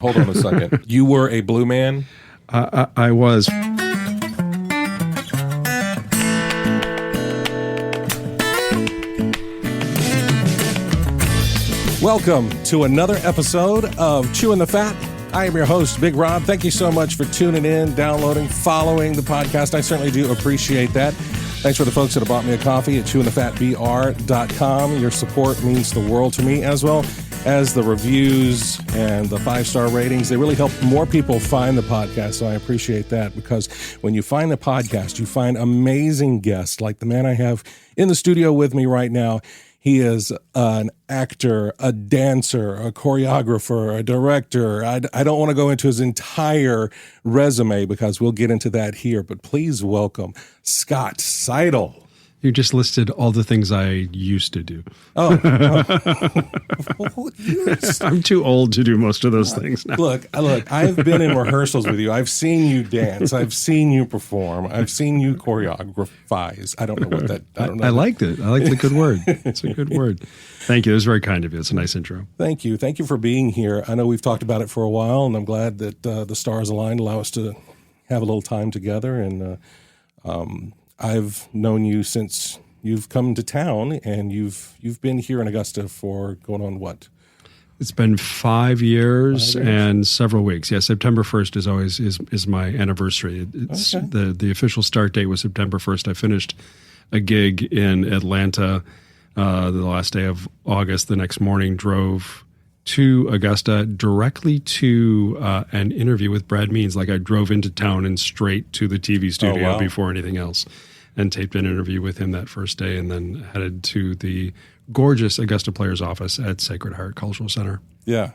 Hold on a second. You were a blue man? I was. Welcome to another episode of Chewing the Fat. I am your host, Big Rob. Thank you so much for tuning in, downloading, following the podcast. I certainly do appreciate that. Thanks for the folks that have bought me a coffee at chewingthefatbr.com. Your support means the world to me, as well as the reviews and the 5-star ratings. They really help more people find the podcast, so I appreciate that, because when you find the podcast, you find amazing guests like the man I have in the studio with me right now. He is an actor, a dancer, a choreographer, a director. I don't want to go into his entire resume because we'll get into that here, but please welcome Scott Seidl. You just listed all the things I used to do. Oh. I'm too old to do most of those things now. Look, I've been in rehearsals with you. I've seen you dance. I've seen you perform. I've seen you choreographize. I don't know what that... I liked it. I like the good word. It's a good word. Thank you. It was very kind of you. It's a nice intro. Thank you. Thank you for being here. I know we've talked about it for a while, and I'm glad that the stars aligned, allow us to have a little time together. And I've known you since you've come to town, and you've been here in Augusta for going on what? It's been 5 years and several weeks. Yeah, September 1st is always is my anniversary. It's okay. The official start date was September 1st. I finished a gig in Atlanta the last day of August. The next morning, drove to Augusta directly to an interview with Brad Means. Like, I drove into town and straight to the TV studio before anything else, and taped an interview with him that first day, and then headed to the gorgeous Augusta Players office at Sacred Heart Cultural Center. Yeah.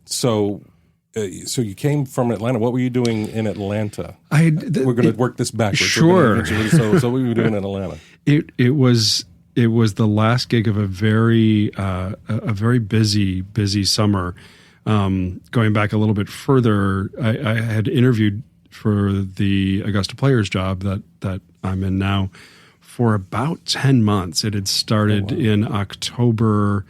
So you came from Atlanta. What were you doing in Atlanta? We're going to work this backwards. Sure. So what were you doing in Atlanta? It was the last gig of a very busy summer. Going back a little bit further, I had interviewed for the Augusta Players job that I'm in now for about 10 months. It had started in October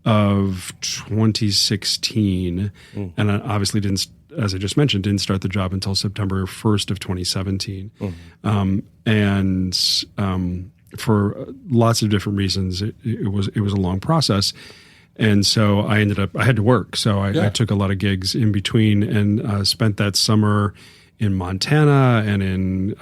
of 2016, and I obviously didn't, as I just mentioned, didn't start the job until September 1st of 2017. For lots of different reasons, it was a long process. And so I had to work. So I took a lot of gigs in between, and spent that summer in Montana and in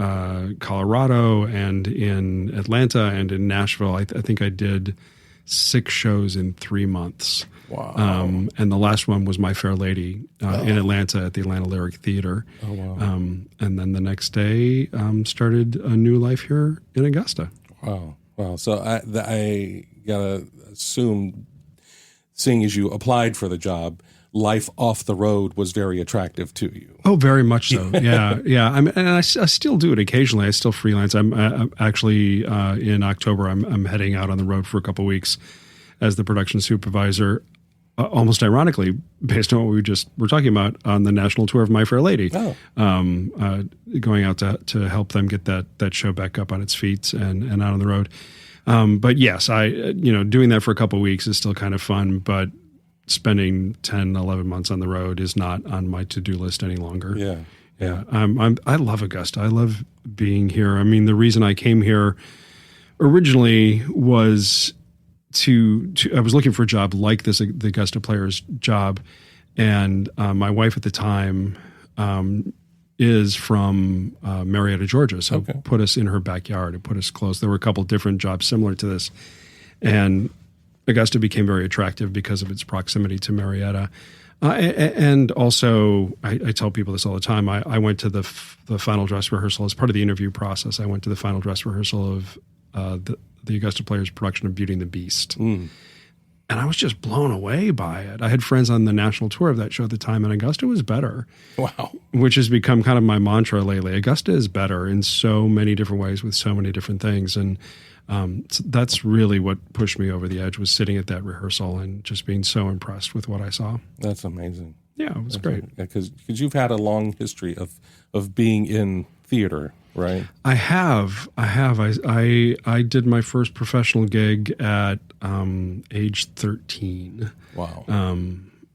Colorado and in Atlanta and in Nashville. I think I did 6 shows in 3 months. Wow. And the last one was My Fair Lady in Atlanta at the Atlanta Lyric Theater. Oh, wow. And then the next day started a new life here in Augusta. Wow. So I got to assume, seeing as you applied for the job, life off the road was very attractive to you. Oh, very much so. Yeah. I still do it occasionally. I still freelance. I'm actually in October. I'm heading out on the road for a couple of weeks as the production supervisor. Almost ironically, based on what we just were talking about, on the national tour of My Fair Lady. Going out to help them get that show back up on its feet and out on the road. But yes, doing that for a couple of weeks is still kind of fun, but spending 10, 11 months on the road is not on my to-do list any longer. Yeah. I love Augusta. I love being here. I mean, the reason I came here originally was I was looking for a job like this, the Augusta Players job. And my wife at the time is from Marietta, Georgia. So put us in her backyard and put us close. There were a couple different jobs similar to this. And Augusta became very attractive because of its proximity to Marietta. And also, I tell people this all the time, I went to the final dress rehearsal as part of the interview process. I went to the final dress rehearsal of the Augusta Players production of Beauty and the Beast. And I was just blown away by it. I had friends on the national tour of that show at the time, and Augusta was better. Wow. Which has become kind of my mantra lately. Augusta is better in so many different ways with so many different things. And so that's really what pushed me over the edge, was sitting at that rehearsal and just being so impressed with what I saw. That's amazing. Yeah, it was great. Because you've had a long history of being in theater, right? I have. I did my first professional gig at age 13. Wow.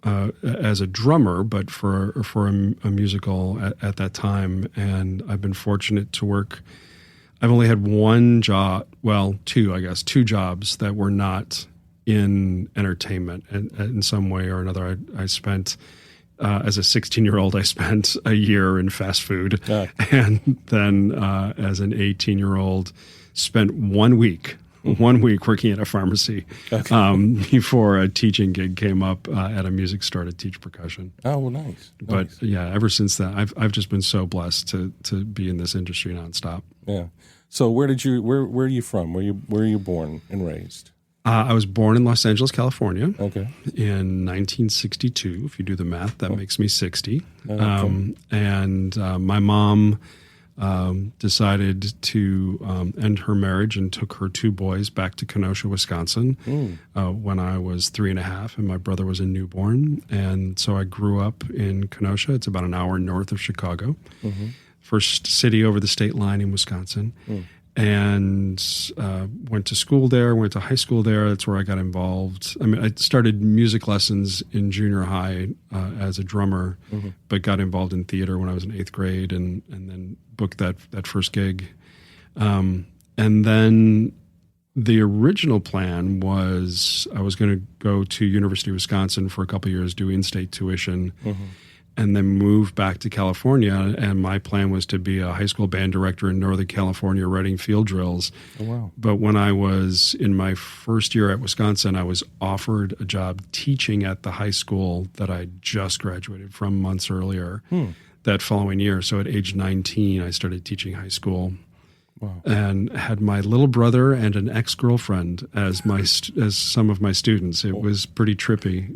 as a drummer, but for a musical at that time. And I've been fortunate to work. I've only had one job, well, two jobs that were not in entertainment in some way or another. I spent, as a 16-year-old, I spent a year in fast food. And then as an 18-year-old, spent 1 week working at a pharmacy before a teaching gig came up at a music store to teach percussion. Oh, well, nice. But yeah, ever since then, I've just been so blessed to be in this industry nonstop. Yeah. So where are you from? Where are you born and raised? I was born in Los Angeles, California. Okay. In 1962. If you do the math, that makes me 60. Okay. And my mom decided to end her marriage and took her two boys back to Kenosha, Wisconsin, when I was 3.5 and my brother was a newborn. And so I grew up in Kenosha. It's about an hour north of Chicago. Mm-hmm. First city over the state line in Wisconsin. And went to school there, went to high school there. That's where I got involved. I mean, I started music lessons in junior high as a drummer, but got involved in theater when I was in 8th grade and then booked that first gig. And then the original plan was I was going to go to University of Wisconsin for a couple of years, do in-state tuition, and then move back to California. And my plan was to be a high school band director in Northern California, writing field drills. Oh, wow. But when I was in my first year at Wisconsin, I was offered a job teaching at the high school that I just graduated from months earlier that following year. So at age 19, I started teaching high school. Wow. And had my little brother and an ex-girlfriend as some of my students. It was pretty trippy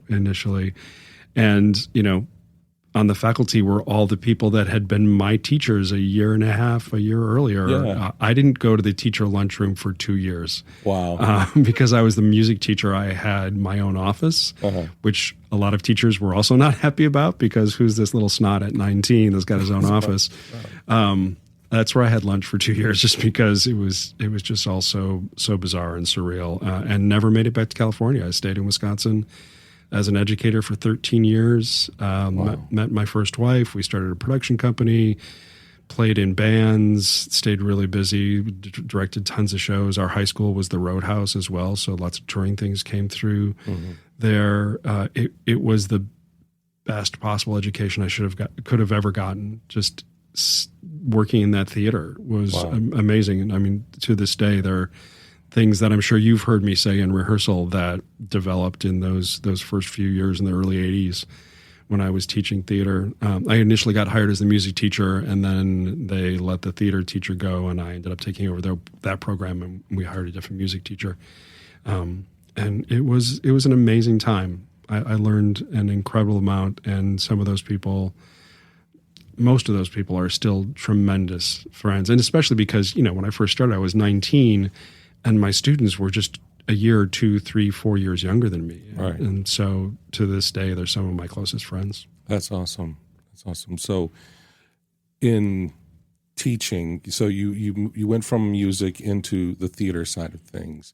initially. And, on the faculty were all the people that had been my teachers a year earlier. Yeah. I didn't go to the teacher lunchroom for 2 years. Wow. Because I was the music teacher. I had my own office, which a lot of teachers were also not happy about because who's this little snot at 19 that's got his own office? That's where I had lunch for 2 years just because it was just all so bizarre and surreal, and never made it back to California. I stayed in Wisconsin as an educator for 13 years, met my first wife. We started a production company, played in bands, stayed really busy, directed tons of shows. Our high school was the Roadhouse as well, so lots of touring things came through there. It was the best possible education I could have ever gotten. Just working in that theater was amazing. And I mean, to this day, there are things that I'm sure you've heard me say in rehearsal that developed in those first few years in the early 80s when I was teaching theater. I initially got hired as the music teacher, and then they let the theater teacher go, and I ended up taking over that program, and we hired a different music teacher. And it was an amazing time. I learned an incredible amount, and most of those people are still tremendous friends. And especially because, when I first started, I was 19, and my students were just a year, 2, 3, 4 years younger than me. Right. And so to this day, they're some of my closest friends. That's awesome. So in teaching, so you went from music into the theater side of things.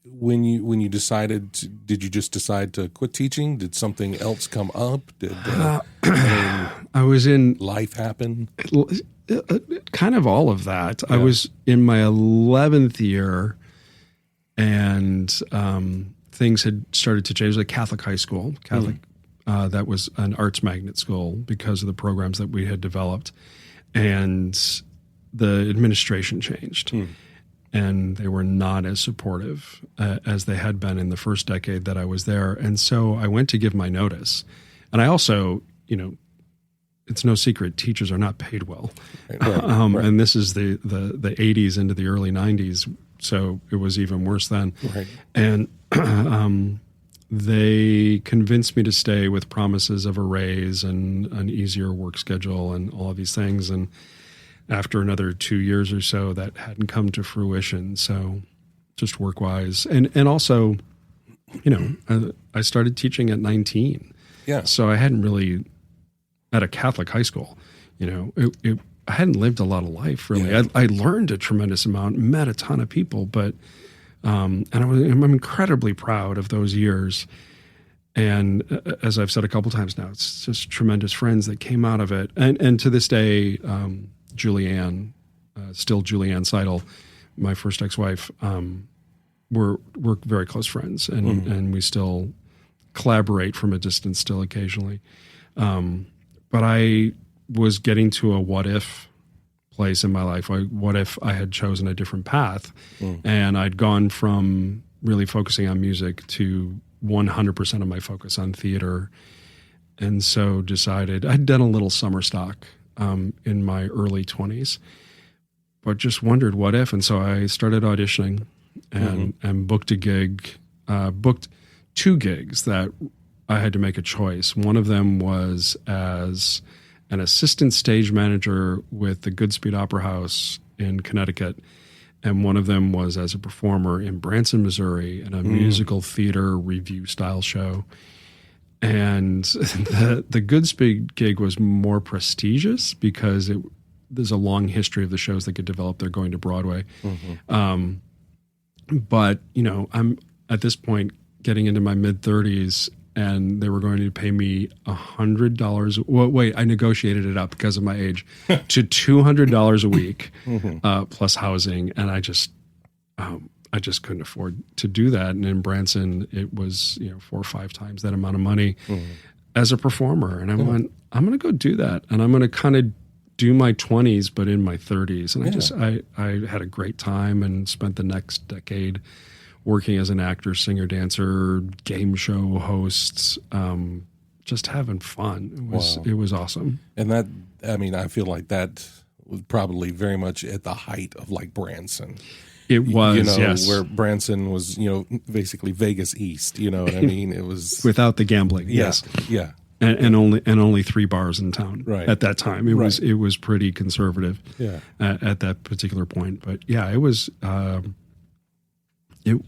When you decided did you just decide to quit teaching? Did something else come up? Did I was in life happen? Kind of all of that. Yeah. I was in my 11th year, and things had started to change. It was a Catholic high school, that was an arts magnet school because of the programs that we had developed, and the administration changed. And they were not as supportive as they had been in the first decade that I was there. And so I went to give my notice. And I also, it's no secret, teachers are not paid well. Right. And this is the 80s into the early 90s, so it was even worse then. Right. And they convinced me to stay with promises of a raise and an easier work schedule and all of these things. And after another 2 years or so, that hadn't come to fruition. So just work-wise. And also, I started teaching at 19. Yeah. So I hadn't really, at a Catholic high school, I hadn't lived a lot of life, really. Yeah. I learned a tremendous amount, met a ton of people, but And I'm incredibly proud of those years. And as I've said a couple times now, it's just tremendous friends that came out of it. And to this day, Julianne, still Julianne Seidl, my first ex-wife, we're very close friends, and we still collaborate from a distance still occasionally. But I was getting to a what if place in my life. What if I had chosen a different path, and I'd gone from really focusing on music to 100% of my focus on theater. And so decided, I'd done a little summer stock in my early 20s, but just wondered what if. And so I started auditioning and booked a gig, booked 2 gigs that I had to make a choice. One of them was as an assistant stage manager with the Goodspeed Opera House in Connecticut. And one of them was as a performer in Branson, Missouri, in a musical theater review style show. And the Goodspeed gig was more prestigious because there's a long history of the shows that get developed. They're going to Broadway. But, I'm at this point getting into my mid-30s, and they were going to pay me $100. Well, wait, I negotiated it up because of my age to $200 a week plus housing, and I just couldn't afford to do that. And in Branson, it was 4 or 5 times that amount of money as a performer. And I went, I'm going to go do that, and I'm going to kind of do my 20s, but in my 30s. And I had a great time and spent the next decade working as an actor, singer, dancer, game show host, just having fun. It was awesome. And I feel like that was probably very much at the height of like Branson. It was, yes. Where Branson was, basically Vegas East, you know what I mean? It was without the gambling. Yes. Yeah. And only 3 bars in town at that time. It was pretty conservative at that particular point. But yeah, it was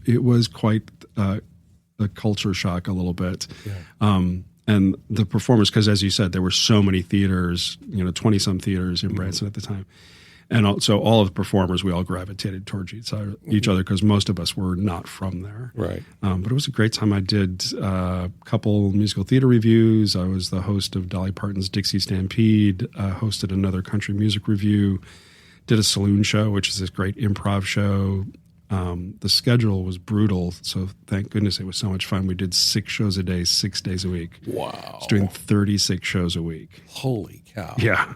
it was quite a culture shock a little bit. And the performers, because as you said, there were so many theaters, 20-some theaters in Branson at the time. And so all of the performers, we all gravitated towards each other because most of us were not from there. Right. But it was a great time. I did a couple musical theater reviews. I was the host of Dolly Parton's Dixie Stampede, hosted another country music review, did a saloon show, which is this great improv show. The schedule was brutal, so thank goodness it was so much fun. We did 6 shows a day, 6 days a week. Wow. I was doing 36 shows a week. Holy cow. Yeah.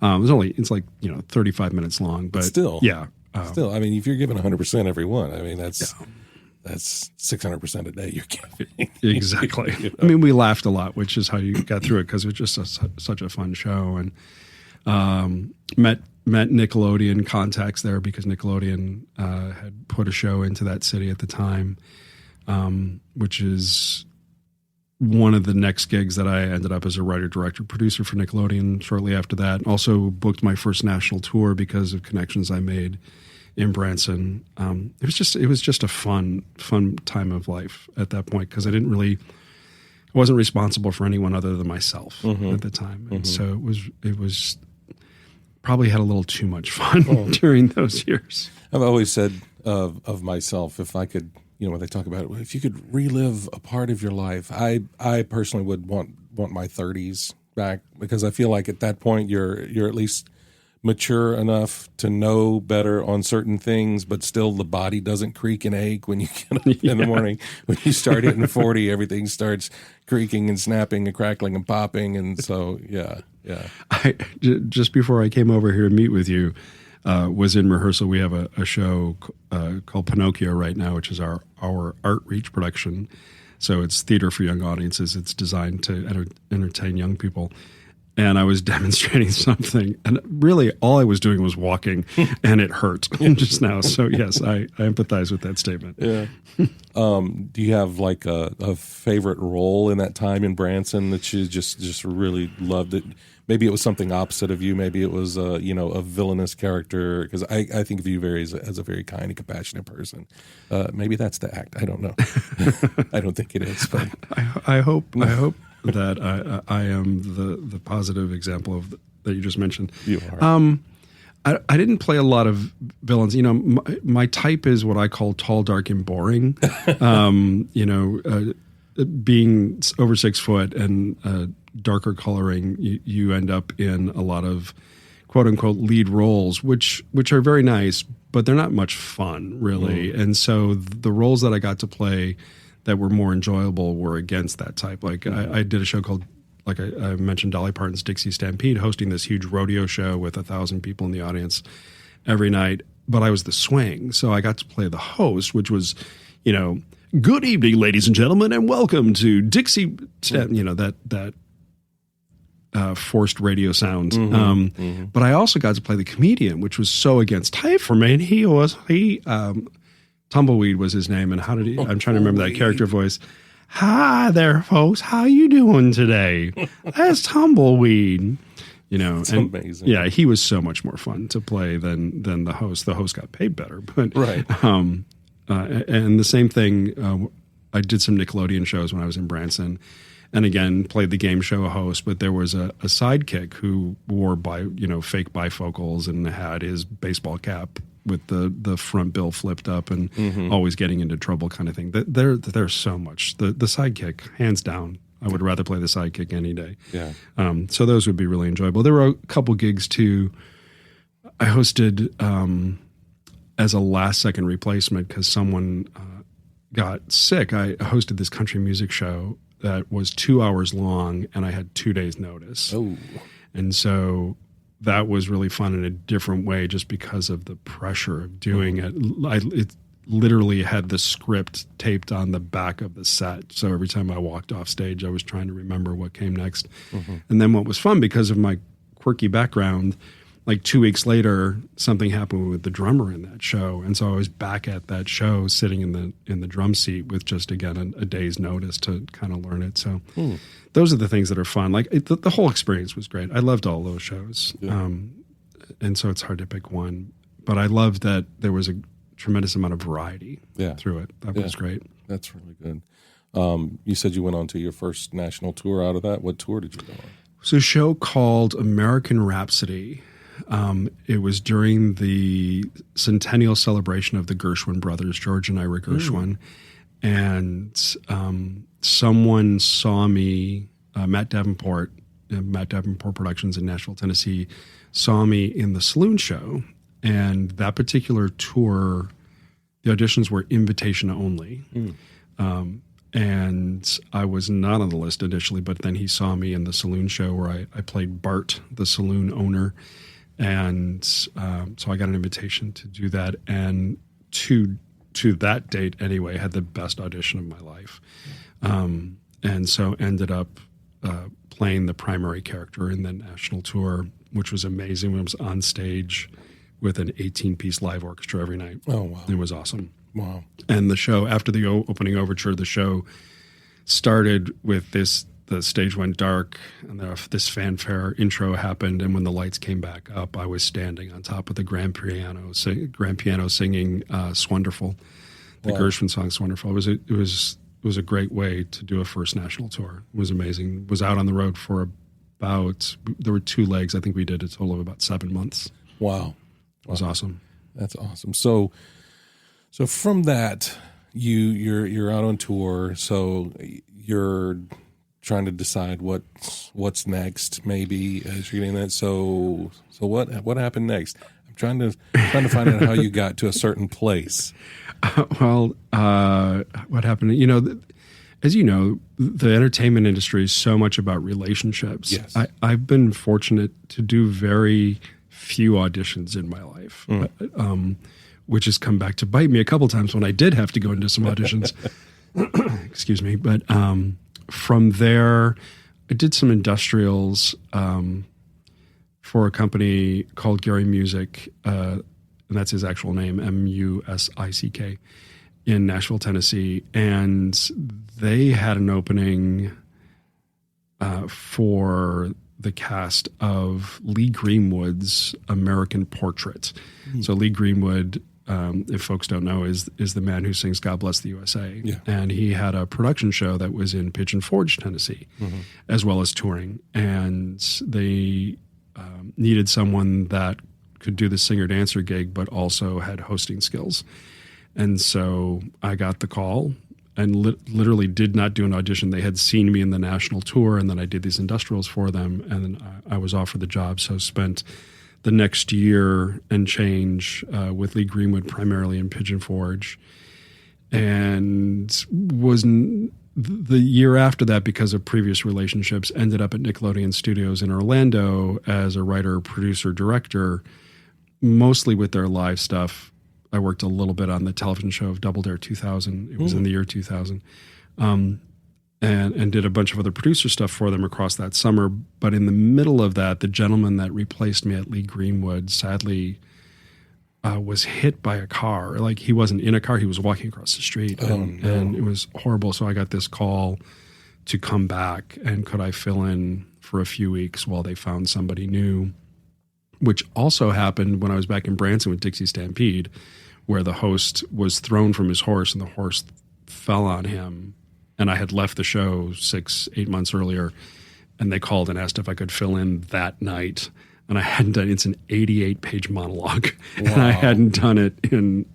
It's like 35 minutes long, but still. Yeah. Still, if you're giving 100% every one, that's 600% a day you're giving. Exactly. We laughed a lot, which is how you got through it, because it was just such a fun show. And met Nickelodeon contacts there because Nickelodeon had put a show into that city at the time, which is one of the next gigs that I ended up as a writer, director, producer for Nickelodeon shortly after that. Also booked my first national tour because of connections I made in Branson. It was just a fun time of life at that point, because I wasn't responsible for anyone other than myself at the time. And so it was probably had a little too much fun during those years. I've always said of myself, if I could, when they talk about it, if you could relive a part of your life, I personally would want my 30s back, because I feel like at that point you're at least mature enough to know better on certain things, but still the body doesn't creak and ache when you get up in the morning. When you start hitting 40, everything starts creaking and snapping and crackling and popping. And so, yeah. Just before I came over here to meet with you, was in rehearsal. We have a show called Pinocchio right now, which is our Art Reach production. So it's theater for young audiences. It's designed to entertain young people. And I was demonstrating something, and really all I was doing was walking, and it hurt just now. So yes, I empathize with that statement. Yeah. Do you have like a favorite role in that time in Branson that you just really loved it? Maybe it was something opposite of you. Maybe it was a villainous character, because I think of you as a very kind and compassionate person. Maybe that's the act. I don't know. I don't think it is. But I hope that I am the positive example of that you just mentioned. You are. I didn't play a lot of villains. You know, my type is what I call tall, dark, and boring. Being over 6 foot and darker coloring, you end up in a lot of quote unquote lead roles, which are very nice, but they're not much fun really. And so the roles that I got to play that were more enjoyable were against that type. Like I did a show called, like I mentioned, Dolly Parton's Dixie Stampede, hosting this huge rodeo show with 1,000 people in the audience every night. But I was the swing, so I got to play the host, which was, good evening, ladies and gentlemen, and welcome to Dixie. That forced radio sound. But I also got to play the comedian, which was so against type for me. And Tumbleweed was his name, and I'm trying to remember that character voice. Hi there, folks. How you doing today? That's Tumbleweed. It's amazing. Yeah, he was so much more fun to play than the host. The host got paid better, but right. And the same thing. I did some Nickelodeon shows when I was in Branson, and again played the game show host. But there was a sidekick who wore fake bifocals and had his baseball cap with the front bill flipped up and always getting into trouble kind of thing. There's so much. The sidekick, hands down, I would rather play the sidekick any day. Yeah. So those would be really enjoyable. There were a couple gigs too. I hosted as a last second replacement because someone got sick. I hosted this country music show that was 2 hours long and I had 2 days notice. Oh. And so that was really fun in a different way just because of the pressure of doing it. It literally had the script taped on the back of the set. So every time I walked off stage, I was trying to remember what came next. And then what was fun, because of my quirky background, like 2 weeks later, something happened with the drummer in that show. And so I was back at that show sitting in the drum seat with just, again, a day's notice to kind of learn it. So those are the things that are fun. Like the whole experience was great. I loved all those shows. Yeah. And so it's hard to pick one. But I loved that there was a tremendous amount of variety through it. That was great. That's really good. You said you went on to your first national tour out of that. What tour did you go on? So a show called American Rhapsody. It was during the centennial celebration of the Gershwin brothers, George and Ira Gershwin. And someone saw me, Matt Davenport Productions in Nashville, Tennessee, saw me in the Saloon Show. And that particular tour, the auditions were invitation only. And I was not on the list initially, but then he saw me in the Saloon Show where I played Bart, the saloon owner. And so I got an invitation to do that. And to that date anyway, had the best audition of my life. And so ended up playing the primary character in the national tour, which was amazing. I was on stage with an 18-piece live orchestra every night. Oh, wow. It was awesome. Wow. And the show, after the opening overture, the show started with the stage went dark, and this fanfare intro happened, and when the lights came back up, I was standing on top of the grand piano singing "Swonderful," the Gershwin song "Swonderful." It was a great way to do a first national tour. It was amazing. Was out on the road for there were 2 legs. I think we did a total of about 7 months. Wow. It was awesome. That's awesome. So from that, you're out on tour. So you're trying to decide what's next, maybe, as you're getting that. So what happened next? I'm trying to find out how you got to a certain place. What happened? As you know, the entertainment industry is so much about relationships. Yes. I've been fortunate to do very few auditions in my life, which has come back to bite me a couple times when I did have to go into some auditions. Excuse me. But from there, I did some industrials for a company called Gary Music, and that's his actual name, Musick, in Nashville, Tennessee. And they had an opening for the cast of Lee Greenwood's American Portrait. So Lee Greenwood, if folks don't know, is the man who sings God Bless the USA. Yeah. And he had a production show that was in Pigeon Forge, Tennessee, as well as touring. And they needed someone that could do the singer-dancer gig, but also had hosting skills. And so I got the call and literally did not do an audition. They had seen me in the national tour, and then I did these industrials for them, and then I was offered the job. So spent the next year and change with Lee Greenwood, primarily in Pigeon Forge, and was the year after that, because of previous relationships, ended up at Nickelodeon Studios in Orlando as a writer, producer, director, mostly with their live stuff. I worked a little bit on the television show of Double Dare 2000. It was in the year 2000. And did a bunch of other producer stuff for them across that summer. But in the middle of that, the gentleman that replaced me at Lee Greenwood sadly was hit by a car. Like, he wasn't in a car, he was walking across the street. And it was horrible. So I got this call to come back, and could I fill in for a few weeks while they found somebody new, which also happened when I was back in Branson with Dixie Stampede, where the host was thrown from his horse and the horse fell on him. And I had left the show 6-8 months earlier, and they called and asked if I could fill in that night. And I hadn't done, it's an 88-page monologue. Wow. And I hadn't done it in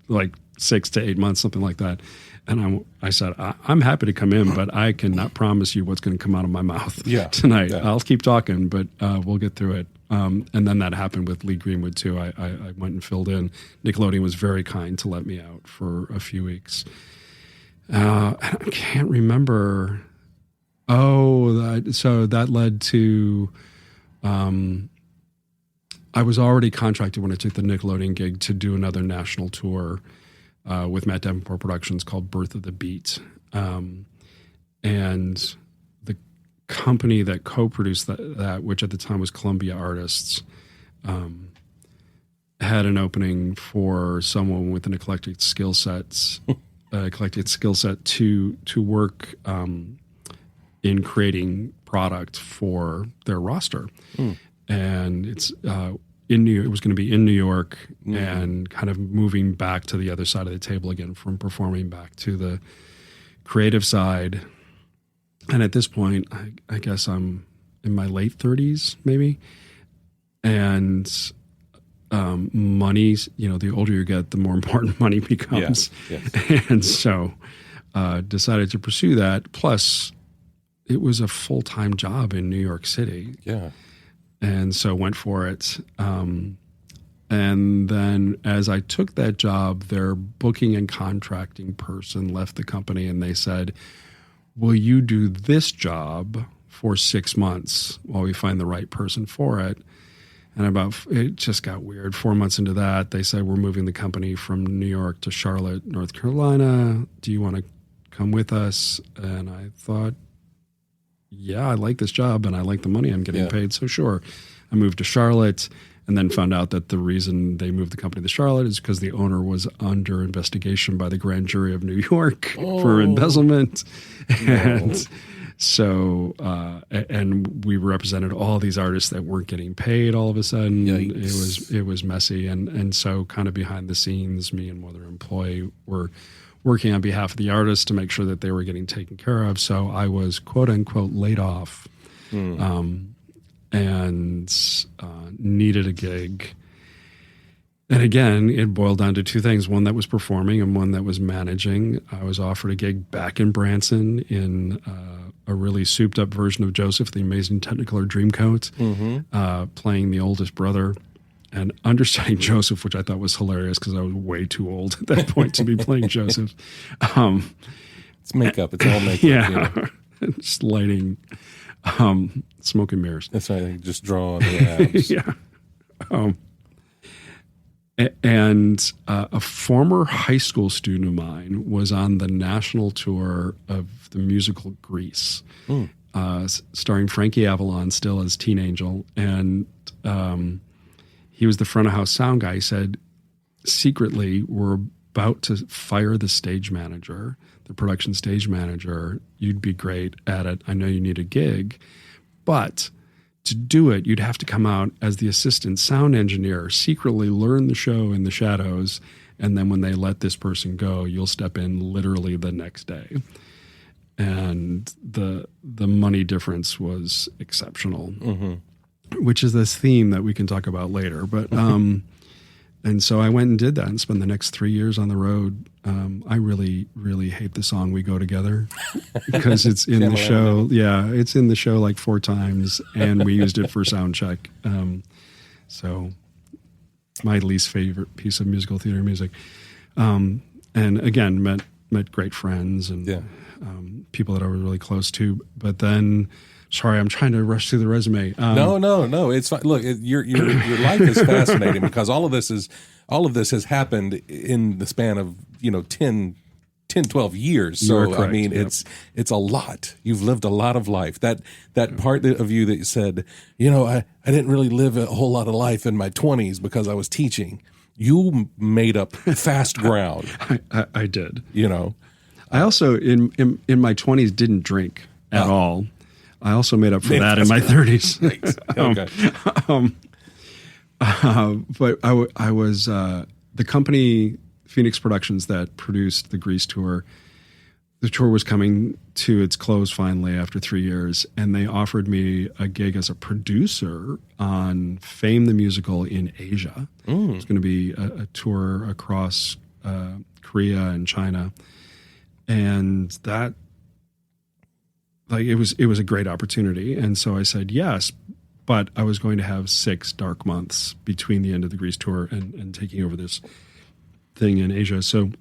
like 6 to 8 months, something like that. And I said, I'm happy to come in, but I cannot promise you what's going to come out of my mouth tonight. Yeah. I'll keep talking, but we'll get through it. And then that happened with Lee Greenwood, too. I went and filled in. Nickelodeon was very kind to let me out for a few weeks. I can't remember. So that led to... I was already contracted when I took the Nickelodeon gig to do another national tour with Matt Davenport Productions called Birth of the Beat. And the company that co-produced that, which at the time was Columbia Artists, had an opening for someone with an eclectic skill set to work in creating product for their roster. And it's it was going to be in New York, and kind of moving back to the other side of the table again, from performing back to the creative side. And at this point, I guess I'm in my late 30s, maybe. And money, the older you get, the more important money becomes. Yeah. Yes. And so decided to pursue that. Plus, it was a full-time job in New York City. Yeah. And so went for it. And then as I took that job, their booking and contracting person left the company, and they said, will you do this job for 6 months while we find the right person for it? And it just got weird. 4 months into that, they said, we're moving the company from New York to Charlotte, North Carolina. Do you want to come with us? And I thought, yeah, I like this job and I like the money I'm getting paid, so sure. I moved to Charlotte, and then found out that the reason they moved the company to Charlotte is because the owner was under investigation by the grand jury of New York for embezzlement. And so, and we represented all these artists that weren't getting paid all of a sudden. Yikes. It was messy. And so kind of behind the scenes, me and one other employee were working on behalf of the artists to make sure that they were getting taken care of. So I was, quote unquote, laid off, and needed a gig. And again, it boiled down to two things, one that was performing and one that was managing. I was offered a gig back in Branson in a really souped up version of Joseph, the Amazing Technicolor Dreamcoat, playing the oldest brother. And understudying Joseph, which I thought was hilarious because I was way too old at that point to be playing Joseph. It's makeup. It's all makeup. Yeah. Just lighting, smoke and mirrors. That's right. Just draw on the abs. Yeah. And a former high school student of mine was on the national tour of the musical Grease, starring Frankie Avalon still as Teen Angel. And he was the front of house sound guy. He said, secretly, we're about to fire the stage manager, the production stage manager. You'd be great at it. I know you need a gig. But to do it, you'd have to come out as the assistant sound engineer, secretly learn the show in the shadows, and then when they let this person go, you'll step in literally the next day. And the money difference was exceptional. which is this theme that we can talk about later. But and so I went and did that and spent the next 3 years on the road. I really, really hate the song "We Go Together" because it's in the show. Yeah, it's in the show like 4 times, and we used it for sound check. So my least favorite piece of musical theater music. And again, met great friends and people that I was really close to. But then, sorry, I'm trying to rush through the resume. No, it's fine. Look, your life is fascinating because all of this has happened in the span of 10, 12 years. So I mean, it's a lot. You've lived a lot of life. That part of you that said, I didn't really live a whole lot of life in my 20s because I was teaching. You made up fast ground. I did. I also in my 20s didn't drink at all. I also made up for that in my 30s. Okay. But I was the company Phoenix Productions that produced the Grease tour. The tour was coming to its close finally after 3 years, and they offered me a gig as a producer on Fame the Musical in Asia. It's going to be a tour across Korea and China, and that it was a great opportunity. And so I said yes, but I was going to have 6 dark months between the end of the Grease tour and taking over this thing in Asia. So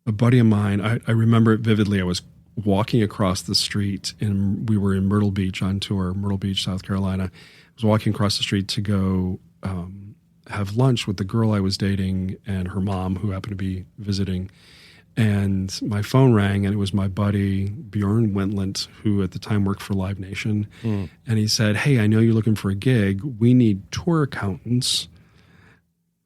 a buddy of mine, I remember it vividly. I was walking across the street, and we were in Myrtle Beach on tour, Myrtle Beach, South Carolina. I was walking across the street to go have lunch with the girl I was dating and her mom, who happened to be visiting. And my phone rang, and it was my buddy Bjorn Wendlandt, who at the time worked for Live Nation. And he said, "Hey, I know you're looking for a gig. We need tour accountants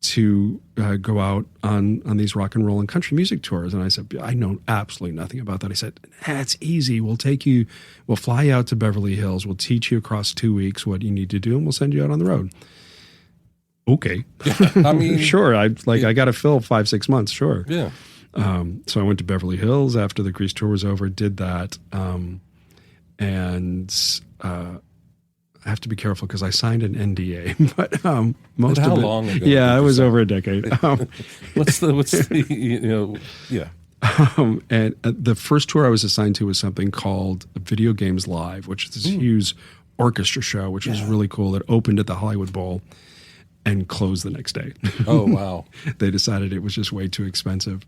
to go out on these rock and roll and country music tours." And I said, "I know absolutely nothing about that." He said, "It's easy. We'll fly you out to Beverly Hills. We'll teach you across 2 weeks what you need to do, and we'll send you out on the road." Okay. I mean, sure. I got to fill 5-6 months. Sure. Yeah. So I went to Beverly Hills after the Grease tour was over, did that. And I have to be careful because I signed an NDA, but most how of it, long ago? Yeah, it was over a decade. What's the yeah. And the first tour I was assigned to was something called Video Games Live, which is this huge orchestra show, which was really cool. It opened at the Hollywood Bowl and closed the next day. Oh, wow. They decided it was just way too expensive.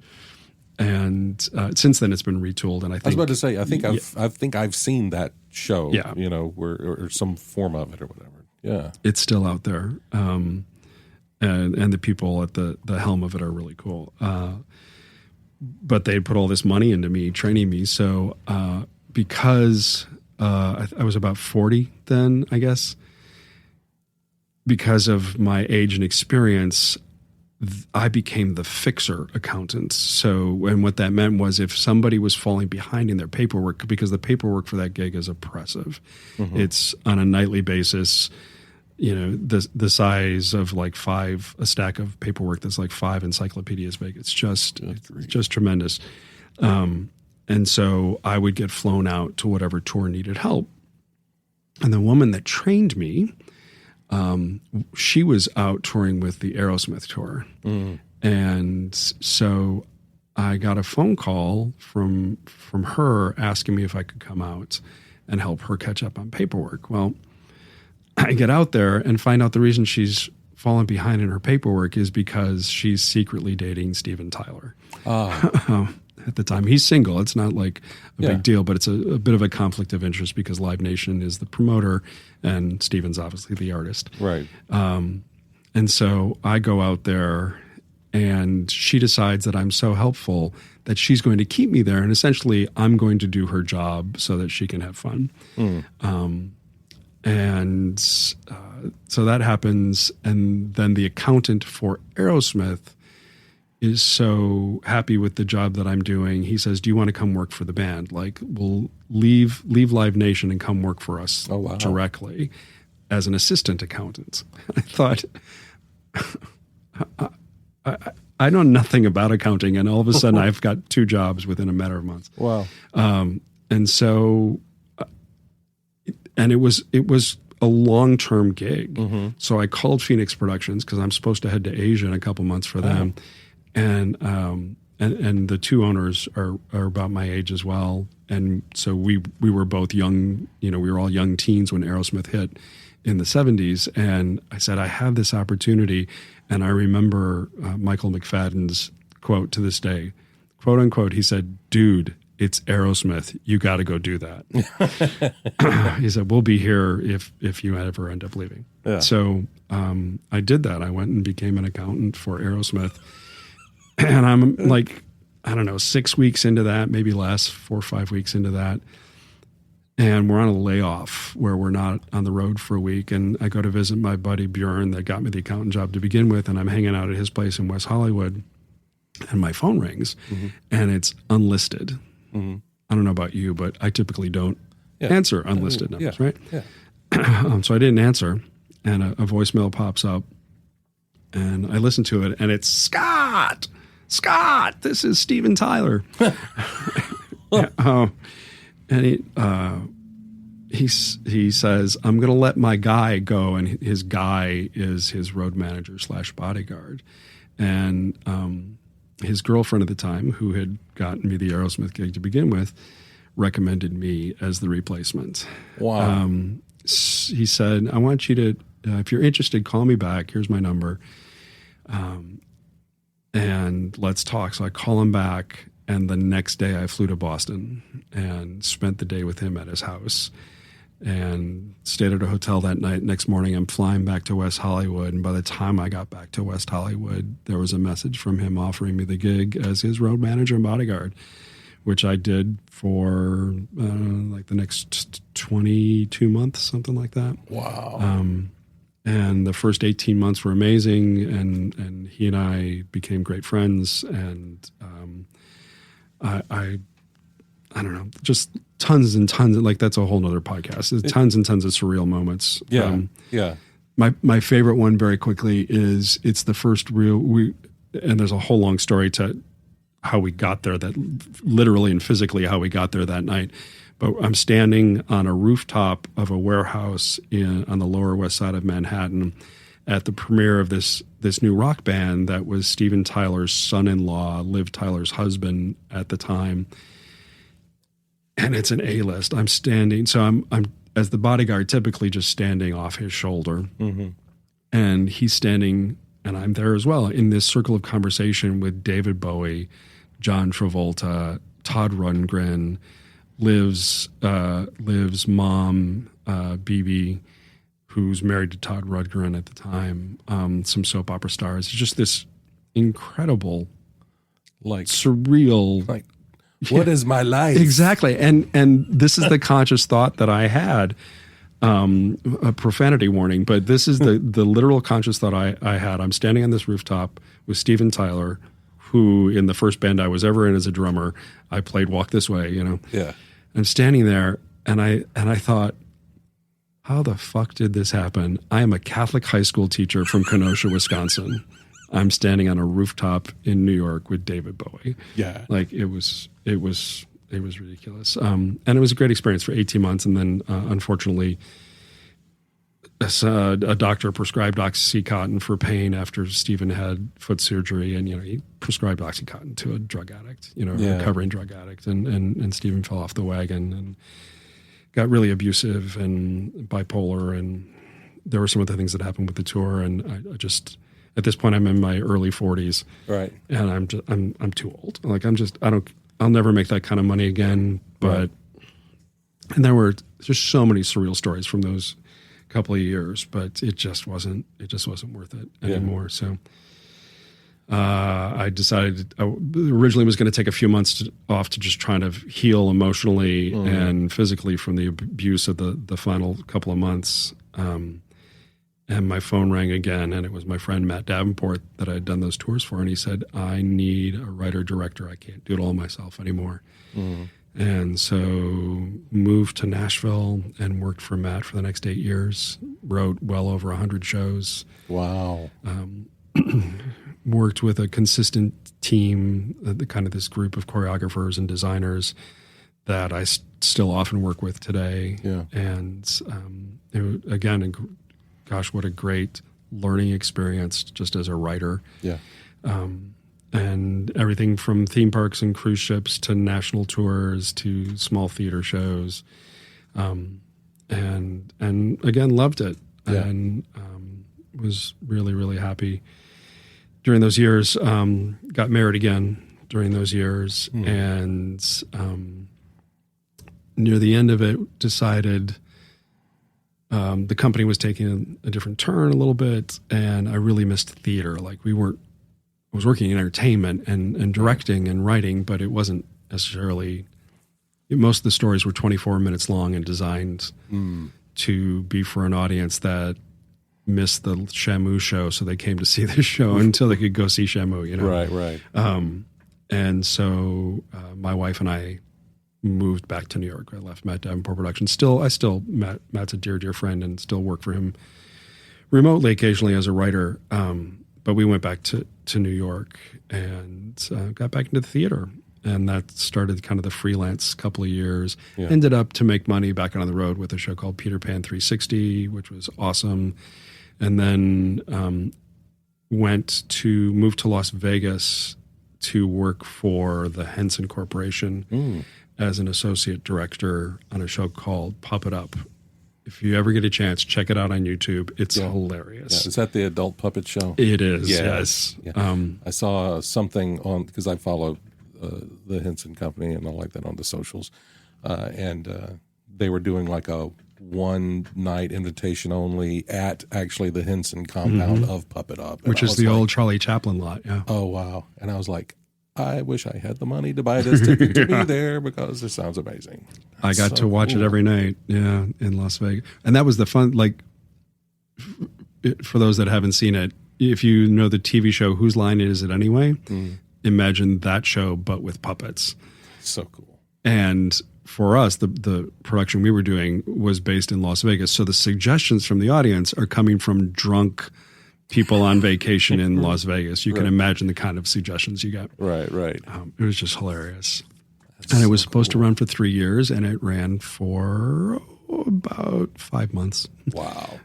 And since then, it's been retooled. And I was about to say, I think I've seen that show. Yeah. Or some form of it or whatever. Yeah, it's still out there, and the people at the helm of it are really cool. But they put all this money into me, training me. So because I was about 40 then, I guess, because of my age and experience, I became the fixer accountant. So, and what that meant was if somebody was falling behind in their paperwork, because the paperwork for that gig is oppressive, it's on a nightly basis, the size of like a stack of paperwork that's like 5 encyclopedias big. It's just tremendous. And so I would get flown out to whatever tour needed help. And the woman that trained me, she was out touring with the Aerosmith tour. And so I got a phone call from her asking me if I could come out and help her catch up on paperwork. Well, I get out there and find out the reason she's fallen behind in her paperwork is because she's secretly dating Steven Tyler. At the time. He's single. It's not like a big deal, but it's a bit of a conflict of interest because Live Nation is the promoter and Steven's obviously the artist. Right. And so I go out there and she decides that I'm so helpful that she's going to keep me there. And essentially I'm going to do her job so that she can have fun. So that happens. And then the accountant for Aerosmith is so happy with the job that I'm doing. He says, "Do you want to come work for the band? Like, we'll leave Live Nation and come work for us directly as an assistant accountant." I thought, I know nothing about accounting, and all of a sudden I've got 2 jobs within a matter of months. Wow. And so, and it was a long-term gig. Mm-hmm. So I called Phoenix Productions because I'm supposed to head to Asia in a couple months for them. And the two owners are about my age as well. And so we were both young, we were all young teens when Aerosmith hit in the 70s. And I said, I have this opportunity. And I remember Michael McFadden's quote to this day, quote unquote, he said, "Dude, it's Aerosmith. You got to go do that." He said, "We'll be here if you ever end up leaving." Yeah. So I did that. I went and became an accountant for Aerosmith. And I'm like, I don't know, 6 weeks into that, maybe less, 4 or 5 weeks into that. And we're on a layoff where we're not on the road for a week. And I go to visit my buddy Bjorn that got me the accountant job to begin with. And I'm hanging out at his place in West Hollywood. And my phone rings and it's unlisted. Mm-hmm. I don't know about you, but I typically don't answer unlisted numbers, right? Yeah. So I didn't answer. And a voicemail pops up. And I listen to it and it's Scott, this is Steven Tyler. And he says, "I'm going to let my guy go." And his guy is his road manager / bodyguard. And his girlfriend at the time, who had gotten me the Aerosmith gig to begin with, recommended me as the replacement. Wow. He said, "I want you to, if you're interested, call me back. Here's my number. And let's talk." So I call him back. And the next day I flew to Boston and spent the day with him at his house and stayed at a hotel that night. Next morning I'm flying back to West Hollywood. And by the time I got back to West Hollywood, there was a message from him offering me the gig as his road manager and bodyguard, which I did for like the next 22 months, something like that. Wow. And the first 18 months were amazing. And he and I became great friends. And I don't know, just tons and tons of, like, that's a whole nother podcast. There's tons and tons of surreal moments. Yeah. My favorite one very quickly is it's the first and there's a whole long story to how we got there, that literally and physically how we got there that night. But I'm standing on a rooftop of a warehouse on the Lower West Side of Manhattan at the premiere of this new rock band that was Steven Tyler's son-in-law, Liv Tyler's husband at the time. And it's an A-list. I'm standing, so I'm as the bodyguard, typically just standing off his shoulder. Mm-hmm. And he's standing, and I'm there as well, in this circle of conversation with David Bowie, John Travolta, Todd Rundgren, Liv's mom, BB, who's married to Todd Rundgren at the time, some soap opera stars. It's just this incredible, like, surreal, like, what is my life? Exactly. And this is the conscious thought that I had, a profanity warning, but this is the literal conscious thought I had. I'm standing on this rooftop with Steven Tyler, who in the first band I was ever in as a drummer, I played Walk This Way, Yeah. I'm standing there and I thought, how the fuck did this happen? I am a Catholic high school teacher from Kenosha, Wisconsin. I'm standing on a rooftop in New York with David Bowie. Yeah. Like it was ridiculous. And it was a great experience for 18 months. And then, unfortunately, a doctor prescribed OxyContin for pain after Stephen had foot surgery. And, he prescribed OxyContin to a drug addict, a recovering drug addict. And Stephen fell off the wagon and got really abusive and bipolar. And there were some other things that happened with the tour. And I just, at this point, I'm in my early 40s. Right. And I'm too old. Like, I'll never make that kind of money again. But, and there were just so many surreal stories from those couple of years, but it just wasn't worth it anymore. So, I decided originally was going to take a few months off to just try to heal emotionally and physically from the abuse of the final couple of months. And my phone rang again, and it was my friend Matt Davenport that I had done those tours for. And he said, "I need a writer-director. I can't do it all myself anymore." And so moved to Nashville and worked for Matt for the next 8 years, wrote well over 100 shows. Wow. Worked with a consistent team, kind of this group of choreographers and designers that I still often work with today. Yeah. And gosh, what a great learning experience just as a writer. Yeah. And everything from theme parks and cruise ships to national tours to small theater shows. And again, loved it. Yeah. And was really, really happy during those years. Got married again during those years. And near the end of it, decided the company was taking a different turn a little bit. And I really missed theater. Like I was working in entertainment and directing and writing, but it wasn't necessarily, most of the stories were 24 minutes long and designed to be for an audience that missed the Shamu show. So they came to see this show until they could go see Shamu, you know? Right. And so my wife and I moved back to New York. I left Matt Davenport Productions. Matt's a dear, dear friend and still work for him remotely occasionally as a writer. But we went back to New York and got back into the theater. And that started kind of the freelance couple of years. Yeah. Ended up to make money back on the road with a show called Peter Pan 360, which was awesome. And then moved to Las Vegas to work for the Henson Corporation as an associate director on a show called Puppet Up. If you ever get a chance, check it out on YouTube. It's hilarious. Yeah. Is that the adult puppet show? It is, yes. Yeah. I saw something on, because I follow the Henson Company and all like that on the socials, and they were doing like a one-night invitation only at actually the Henson compound of Puppet Up. Which is the old Charlie Chaplin lot, yeah. Oh, wow. And I was like, I wish I had the money to buy this ticket to be there because it sounds amazing. I got to watch it every night, in Las Vegas. And that was the fun, for those that haven't seen it, if you know the TV show, Whose Line Is It Anyway? Imagine that show, but with puppets. So cool. And for us, the production we were doing was based in Las Vegas. So the suggestions from the audience are coming from drunk people on vacation in Las Vegas. You can imagine the kind of suggestions you get. Right. It was just hilarious. And it was supposed to run for 3 years, and it ran for about 5 months. Wow.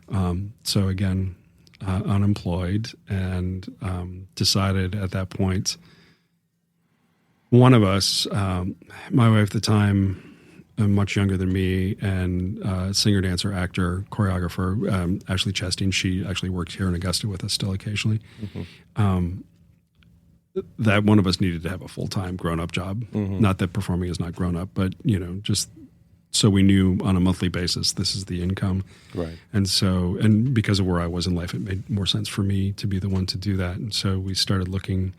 So again, unemployed, and decided at that point, one of us, my wife at the time, much younger than me, and singer, dancer, actor, choreographer, Ashley Chastain, she actually works here in Augusta with us still occasionally. That one of us needed to have a full-time grown-up job. Not that performing is not grown-up, but, just so we knew on a monthly basis, this is the income. Right. And because of where I was in life, it made more sense for me to be the one to do that. And so I started looking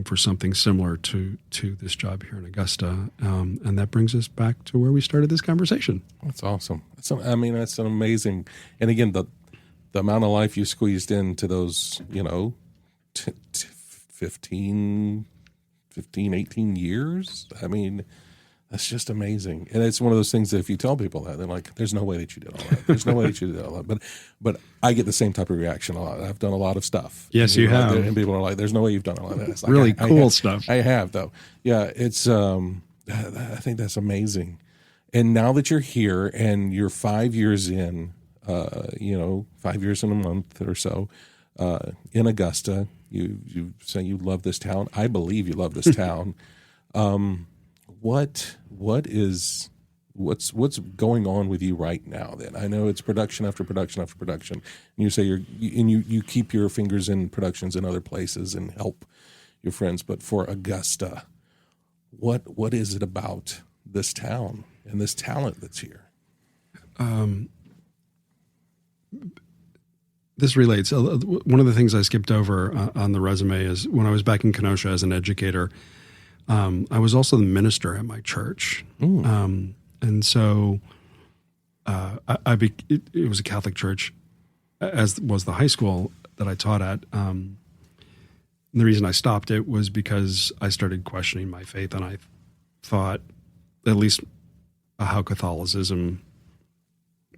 for something similar to this job here in Augusta. And that brings us back to where we started this conversation. That's awesome. That's an amazing, and again, the amount of life you squeezed into those, 15, 18 years. I mean, that's just amazing. And it's one of those things that if you tell people that, they're like, there's no way that you did all that. There's no way that you did all that. But I get the same type of reaction a lot. I've done a lot of stuff. Yes, you have. And people are like, there's no way you've done all that. It's like, really cool stuff. I have, though. Yeah, it's, I think that's amazing. And now that you're here and you're 5 years in, 5 years in a month or so, in Augusta, you say you love this town. I believe you love this town. What's going on with you right now? Then I know it's production after production after production. And you say you keep your fingers in productions in other places and help your friends. But for Augusta, what is it about this town and this talent that's here? This relates. One of the things I skipped over on the resume is when I was back in Kenosha as an educator, I was also the minister at my church. And so it was a Catholic church, as was the high school that I taught at. And the reason I stopped it was because I started questioning my faith, and I thought, at least how Catholicism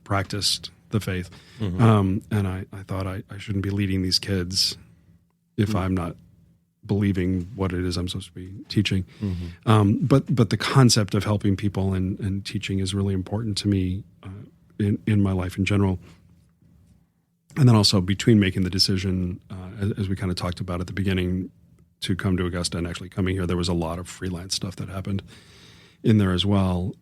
practiced the faith. And I thought I shouldn't be leading these kids if I'm not believing what it is I'm supposed to be teaching. But the concept of helping people and teaching is really important to me in my life in general. And then also between making the decision, as we kind of talked about at the beginning, to come to Augusta and actually coming here, there was a lot of freelance stuff that happened in there as well,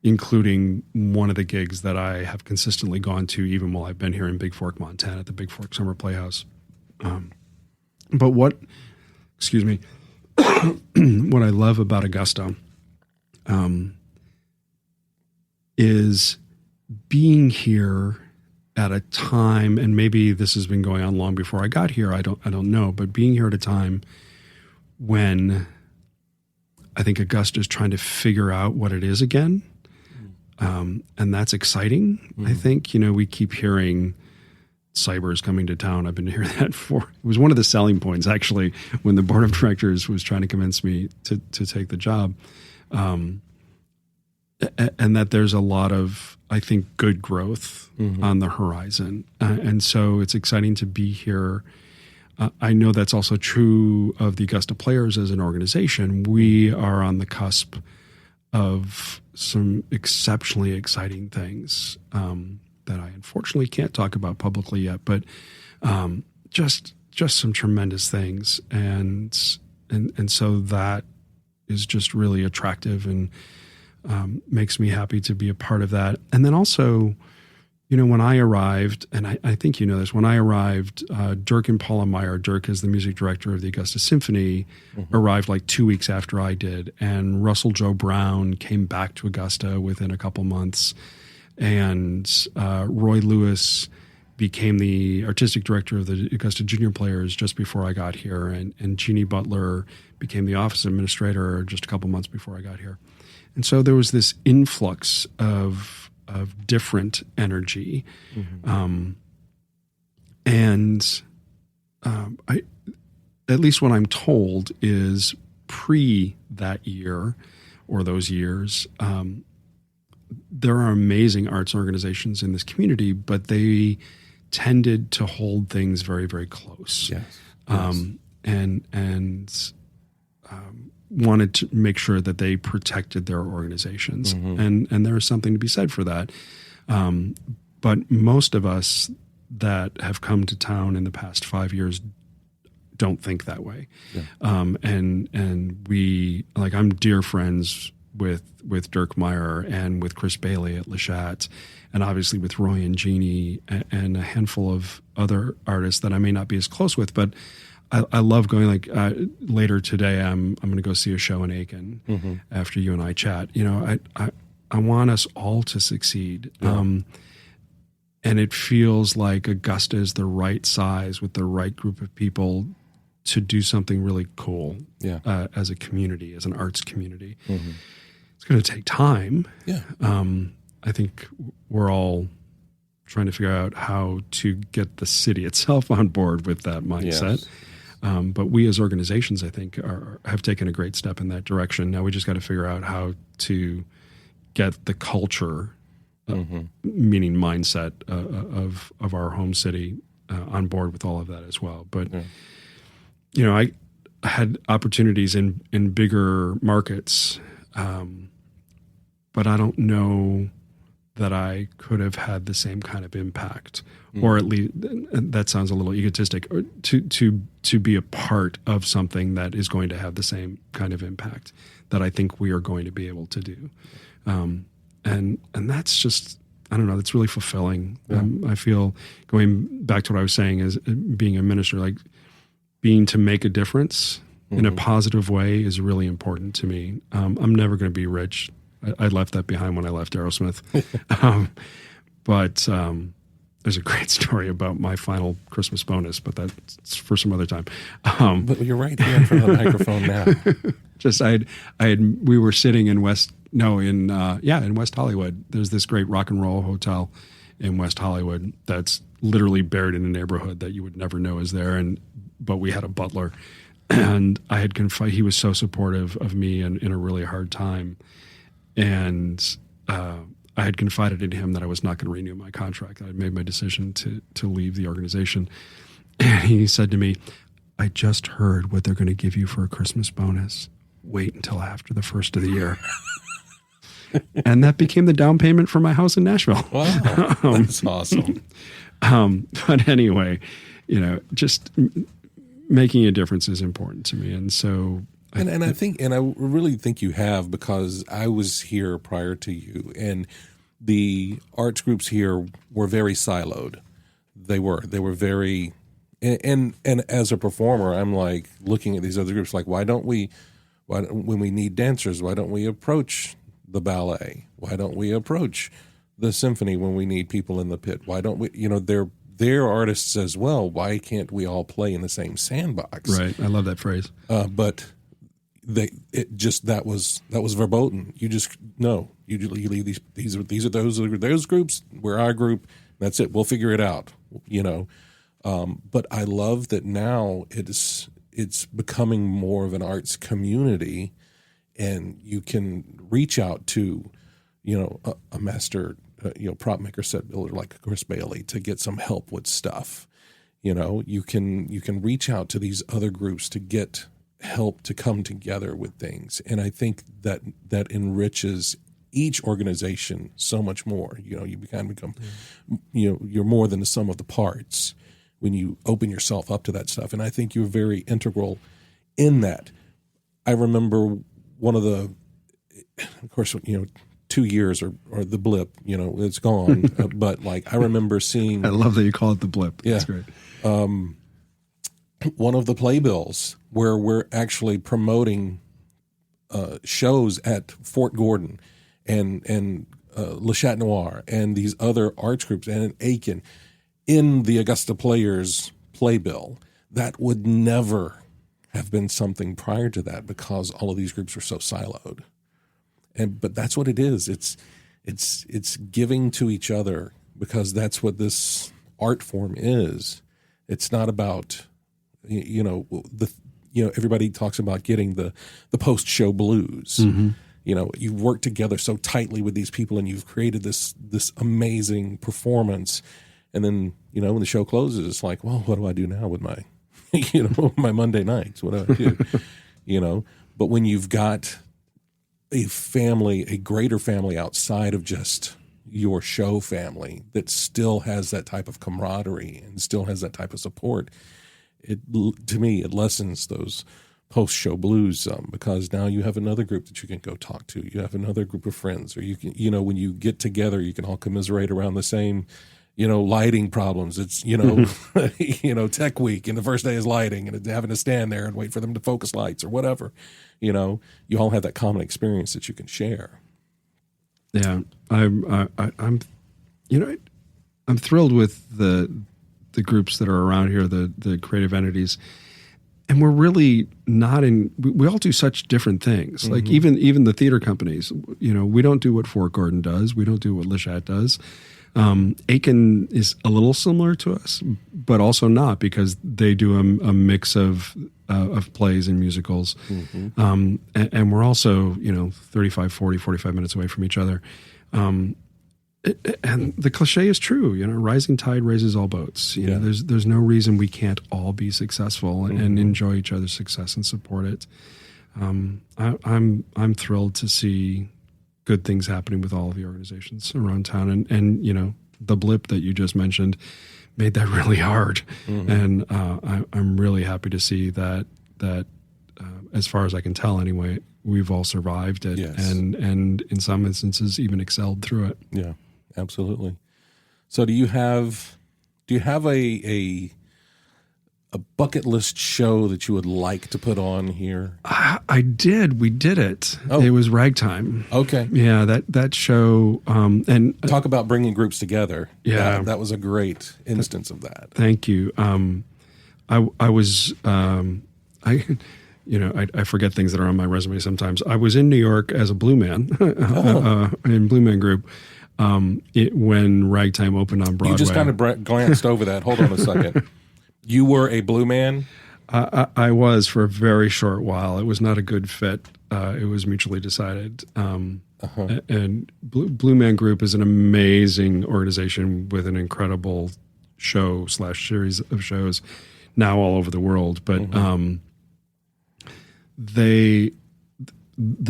including one of the gigs that I have consistently gone to even while I've been here in Big Fork, Montana, at the Big Fork Summer Playhouse. But what I love about Augusta is being here at a time, and maybe this has been going on long before I got here, I don't know, but being here at a time when I think Augusta is trying to figure out what it is again. And that's exciting. I think, we keep hearing cyber is coming to town. I've been hearing that it was one of the selling points actually when the board of directors was trying to convince me to take the job. And that there's a lot of, I think, good growth on the horizon. And so it's exciting to be here. I know that's also true of the Augusta Players as an organization. We are on the cusp of some exceptionally exciting things that I unfortunately can't talk about publicly yet, but just some tremendous things. And so that is just really attractive and makes me happy to be a part of that. And then also, when I arrived, and I think you know this, when I arrived, Dirk and Paula Meyer, Dirk is the music director of the Augusta Symphony, arrived like 2 weeks after I did. And Russell Joe Brown came back to Augusta within a couple months. And Roy Lewis became the artistic director of the Augusta Junior Players just before I got here. And Jeannie Butler became the office administrator just a couple months before I got here. And so there was this influx of different energy. I, at least what I'm told is pre that year or those years, there are amazing arts organizations in this community, but they tended to hold things very, very close. Yes. And wanted to make sure that they protected their organizations. And there is something to be said for that. But most of us that have come to town in the past 5 years don't think that way. Yeah. And we, like, I'm dear friends with Dirk Meyer and with Chris Bailey at Le Chat, and obviously with Roy and Jeannie and a handful of other artists that I may not be as close with, but I love going. Like later today, I'm going to go see a show in Aiken after you and I chat. I want us all to succeed, and it feels like Augusta is the right size with the right group of people to do something really cool. As a community, as an arts community. It's going to take time. I think we're all trying to figure out how to get the city itself on board with that mindset. Yes. But we as organizations, I think, have taken a great step in that direction. Now we just got to figure out how to get the culture, meaning mindset of our home city on board with all of that as well. But, I had opportunities in bigger markets, but I don't know that I could have had the same kind of impact, or at least that sounds a little egotistic, or to be a part of something that is going to have the same kind of impact that I think we are going to be able to do. And that's just, I don't know, that's really fulfilling. I feel, going back to what I was saying, is being a minister, like being to make a difference in a positive way is really important to me. I'm never going to be rich. I left that behind when I left Aerosmith. But there's a great story about my final Christmas bonus, but that's for some other time. But you're right here in front of the microphone now. We were sitting in West Hollywood. There's this great rock and roll hotel in West Hollywood that's literally buried in a neighborhood that you would never know is there. But we had a butler, and I had he was so supportive of me in a really hard time. And I had confided in him that I was not going to renew my contract. I had made my decision to leave the organization. And he said to me, I just heard what they're going to give you for a Christmas bonus. Wait until after the first of the year. And that became the down payment for my house in Nashville. Wow, that's awesome. But anyway, just making a difference is important to me. And so... And I really think you have, because I was here prior to you, and the arts groups here were very siloed. They were very, and as a performer, I'm like looking at these other groups, like, when we need dancers, why don't we approach the ballet? Why don't we approach the symphony when we need people in the pit? Why don't we, they're artists as well. Why can't we all play in the same sandbox? Right. I love that phrase. But that was verboten. You just you leave these are those groups. We're our group. That's it. We'll figure it out. But I love that now it's becoming more of an arts community, and you can reach out to a master prop maker, set builder like Chris Bailey to get some help with stuff. You can reach out to these other groups to get help to come together with things, and I think that enriches each organization so much more. You kind of become you're more than the sum of the parts when you open yourself up to that stuff, and I think you're very integral in that. I remember one of the, of course, 2 years or the blip, it's gone, but like I remember seeing. I love that you call it the blip. Yeah. That's great. One of the playbills where we're actually promoting shows at Fort Gordon and Le Chat Noir and these other arts groups and in Aiken in the Augusta Players playbill. That would never have been something prior to that, because all of these groups were so siloed. But that's what it is. It's giving to each other, because that's what this art form is. It's not about everybody talks about getting the post-show blues. Mm-hmm. You've worked together so tightly with these people, and you've created this amazing performance. And then, when the show closes, it's like, well, what do I do now with my, my Monday nights? What do I do? But when you've got a family, a greater family outside of just your show family that still has that type of camaraderie and still has that type of support, to me, it lessens those post-show blues some, because now you have another group that you can go talk to. You have another group of friends, or you can, when you get together, you can all commiserate around the same, lighting problems. It's, tech week, and the first day is lighting, and having to stand there and wait for them to focus lights or whatever. You all have that common experience that you can share. Yeah, I'm thrilled with the groups that are around here, the creative entities, and we're really not in. We all do such different things. Mm-hmm. Like even the theater companies, we don't do what Fort Gordon does. We don't do what Le Chat does. Aiken is a little similar to us, but also not, because they do a mix of plays and musicals. Mm-hmm. And we're also, 35, 40, 45 minutes away from each other. And the cliche is true, rising tide raises all boats. There's no reason we can't all be successful and enjoy each other's success and support it. I'm thrilled to see good things happening with all of the organizations around town, and the blip that you just mentioned made that really hard. Mm-hmm. And I'm really happy to see that as far as I can tell anyway, we've all survived it. Yes. and in some instances even excelled through it. Yeah, absolutely. So do you have a bucket list show that you would like to put on here? I did. We did it. Oh. It was Ragtime. Okay. Yeah, that show. And talk about bringing groups together. Yeah, that was a great instance of that. Thank you. I was. I forget things that are on my resume sometimes. I was in New York as a Blue Man in Blue Man Group when Ragtime opened on Broadway. You just kind of glanced over that. Hold on a second. You were a Blue Man? I was for a very short while. It was not a good fit. It was mutually decided. And Blue Man Group is an amazing organization with an incredible show / series of shows now all over the world. But the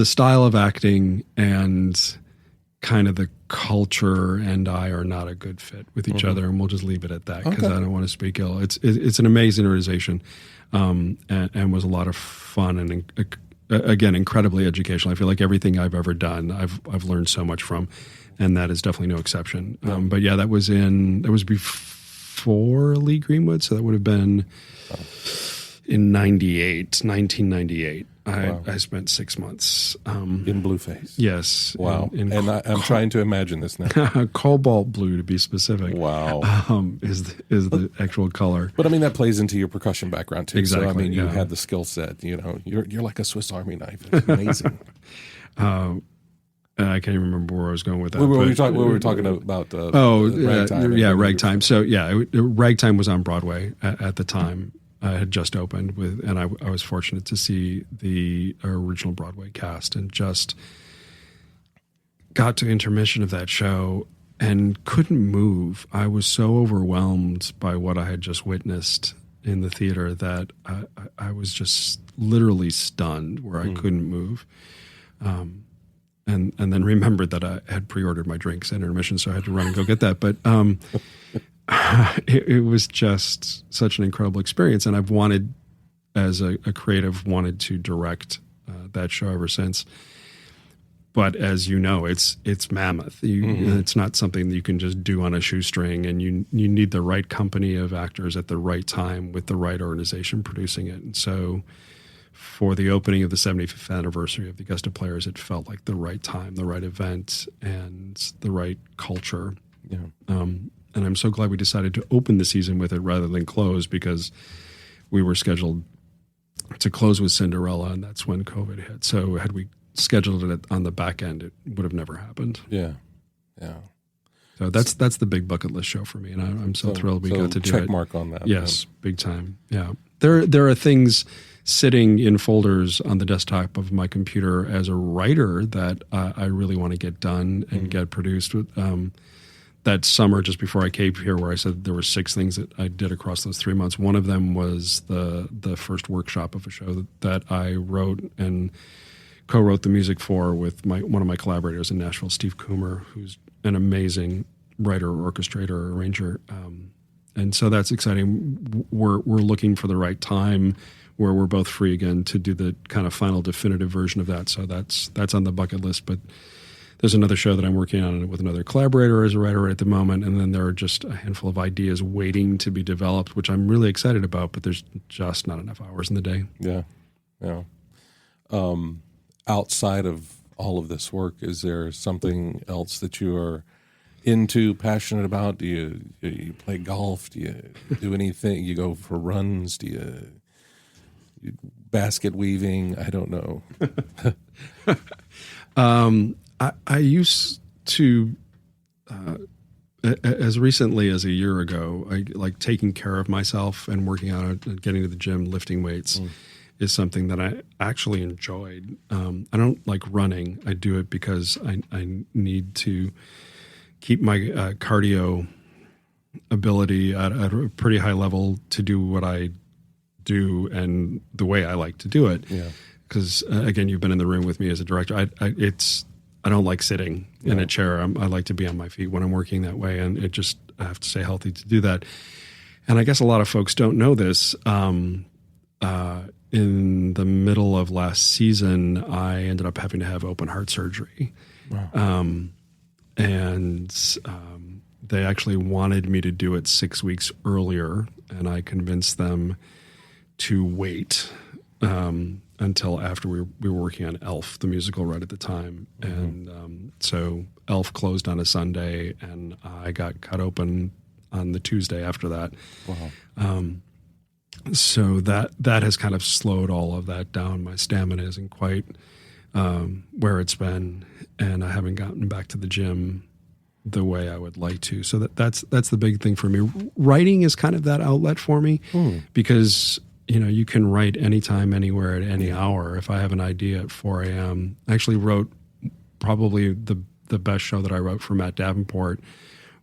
style of acting and kind of the culture and I are not a good fit with each other, and we'll just leave it at that because I don't want to speak ill. It's an amazing organization, and was a lot of fun and again incredibly educational. I feel like everything I've ever done, I've learned so much from, and that is definitely no exception. But yeah, that was before Lee Greenwood, so that would have been in 1998. I spent 6 months in Blueface. Yes. Wow. I'm trying to imagine this now. Cobalt blue, to be specific. Wow. Is the actual color. But I mean, that plays into your percussion background too. Exactly. So I mean, you had the skill set. You know, you're like a Swiss Army knife. It's amazing. I can't even remember where I was going with that. We were talking about ragtime. Ragtime. So ragtime was on Broadway at the time. Had just opened and I was fortunate to see the original Broadway cast and just got to intermission of that show and couldn't move. I was so overwhelmed by what I had just witnessed in the theater that I was just literally stunned where I couldn't move. And then remembered that I had pre-ordered my drinks at intermission, so I had to run and go get that. But it was just such an incredible experience, and I've wanted, as a creative, wanted to direct that show ever since. But as you know, it's mammoth. It's not something that you can just do on a shoestring, and you need the right company of actors at the right time with the right organization producing it. And so, for the opening of the 75th anniversary of the Augusta Players, it felt like the right time, the right event, and the right culture. Yeah. And I'm so glad we decided to open the season with it rather than close, because we were scheduled to close with Cinderella, and that's when COVID hit. So had we scheduled it on the back end, it would have never happened. Yeah. So that's the big bucket list show for me, and I'm so thrilled we got to do it. Check mark on that. Yes, big time. Yeah. There are things sitting in folders on the desktop of my computer as a writer that I really want to get done and get produced. That summer, just before I came here, where I said there were 6 things that I did across those 3 months. One of them was the first workshop of a show that I wrote and co-wrote the music for with one of my collaborators in Nashville, Steve Coomer, who's an amazing writer, orchestrator, arranger. And so that's exciting. We're looking for the right time where we're both free again to do the kind of final definitive version of that. So that's on the bucket list. But there's another show that I'm working on with another collaborator as a writer at the moment. And then there are just a handful of ideas waiting to be developed, which I'm really excited about, but there's just not enough hours in the day. Yeah. Outside of all of this work, is there something else that you are into, passionate about? Do you play golf? Do you do anything? You go for runs? Do you basket weaving? I don't know. I used to, as recently as a year ago, I like taking care of myself and working out and getting to the gym, lifting weights is something that I actually enjoyed. I don't like running. I do it because I need to keep my cardio ability at a pretty high level to do what I do and the way I like to do it. Yeah. Because again, you've been in the room with me as a director. I don't like sitting in a chair. I like to be on my feet when I'm working that way, and I have to stay healthy to do that. And I guess a lot of folks don't know this. In the middle of last season, I ended up having to have open heart surgery. Wow. They actually wanted me to do it 6 weeks earlier, and I convinced them to wait until after we were working on Elf, the musical, right at the time. And so Elf closed on a Sunday, and I got cut open on the Tuesday after that. Wow. So that has kind of slowed all of that down. My stamina isn't quite where it's been, and I haven't gotten back to the gym the way I would like to. So that's the big thing for me. Writing is kind of that outlet for me because you can write anytime, anywhere, at any hour. If I have an idea at 4 a.m., I actually wrote probably the best show that I wrote for Matt Davenport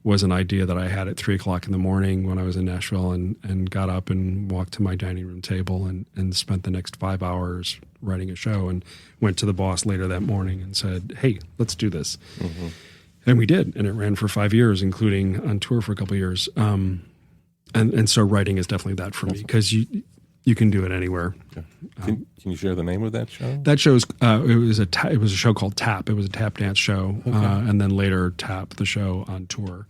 was an idea that I had at 3:00 in the morning when I was in Nashville, and got up and walked to my dining room table and spent the next 5 hours writing a show, and went to the boss later that morning and said, "Hey, let's do this." Mm-hmm. And we did, and it ran for 5 years, including on tour for a couple of years. And so writing is definitely that for me, because you can do it anywhere. Okay. Can you share the name of that show? That show's it was a show called Tap. It was a tap dance show, okay. And then later Tap, the show, on tour.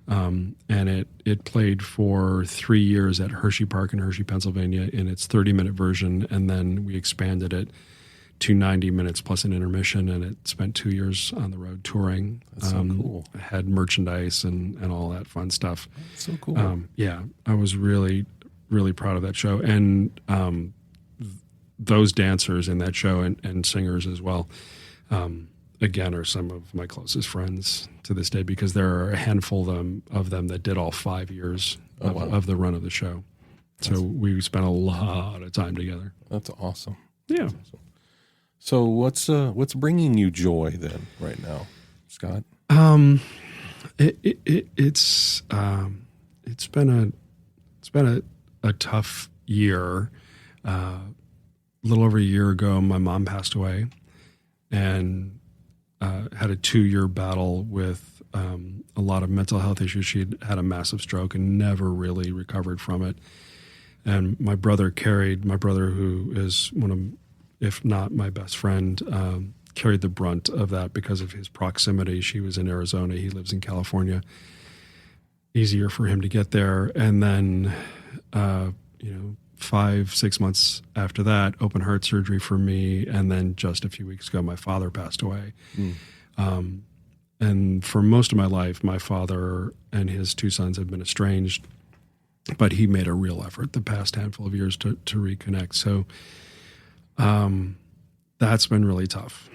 And it played for 3 years at Hershey Park in Hershey, Pennsylvania, in its 30-minute version, and then we expanded it to 90 minutes plus an intermission, and it spent 2 years on the road touring. That's so cool. Had merchandise and all that fun stuff. That's so cool. Yeah, I was really, really proud of that show. And those dancers in that show and singers as well, again, are some of my closest friends to this day, because there are a handful of them that did all 5 years of the run of the show. So we spent a lot of time together. That's awesome. Yeah. That's awesome. So what's bringing you joy then right now, Scott? It's been a tough year. A little over a year ago, my mom passed away, and had a 2-year battle with a lot of mental health issues. She had a massive stroke and never really recovered from it. And my brother, who is one of, if not my best friend, carried the brunt of that because of his proximity. She was in Arizona. He lives in California. Easier for him to get there. And then, 5-6 months after that, open heart surgery for me. And then just a few weeks ago, my father passed away. And for most of my life, my father and his 2 sons have been estranged, but he made a real effort the past handful of years to reconnect. So that's been really tough.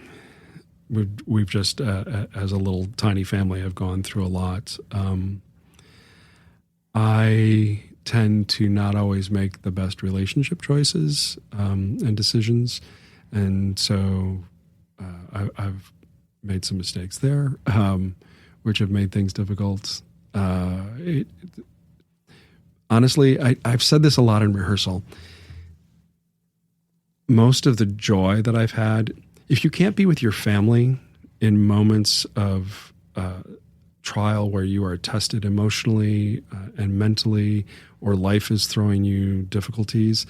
We've just, as a little tiny family, have gone through a lot. I tend to not always make the best relationship choices and decisions. And so I've made some mistakes there, which have made things difficult. Honestly, I've said this a lot in rehearsal. Most of the joy that I've had, if you can't be with your family in moments of trial where you are tested emotionally and mentally, or life is throwing you difficulties,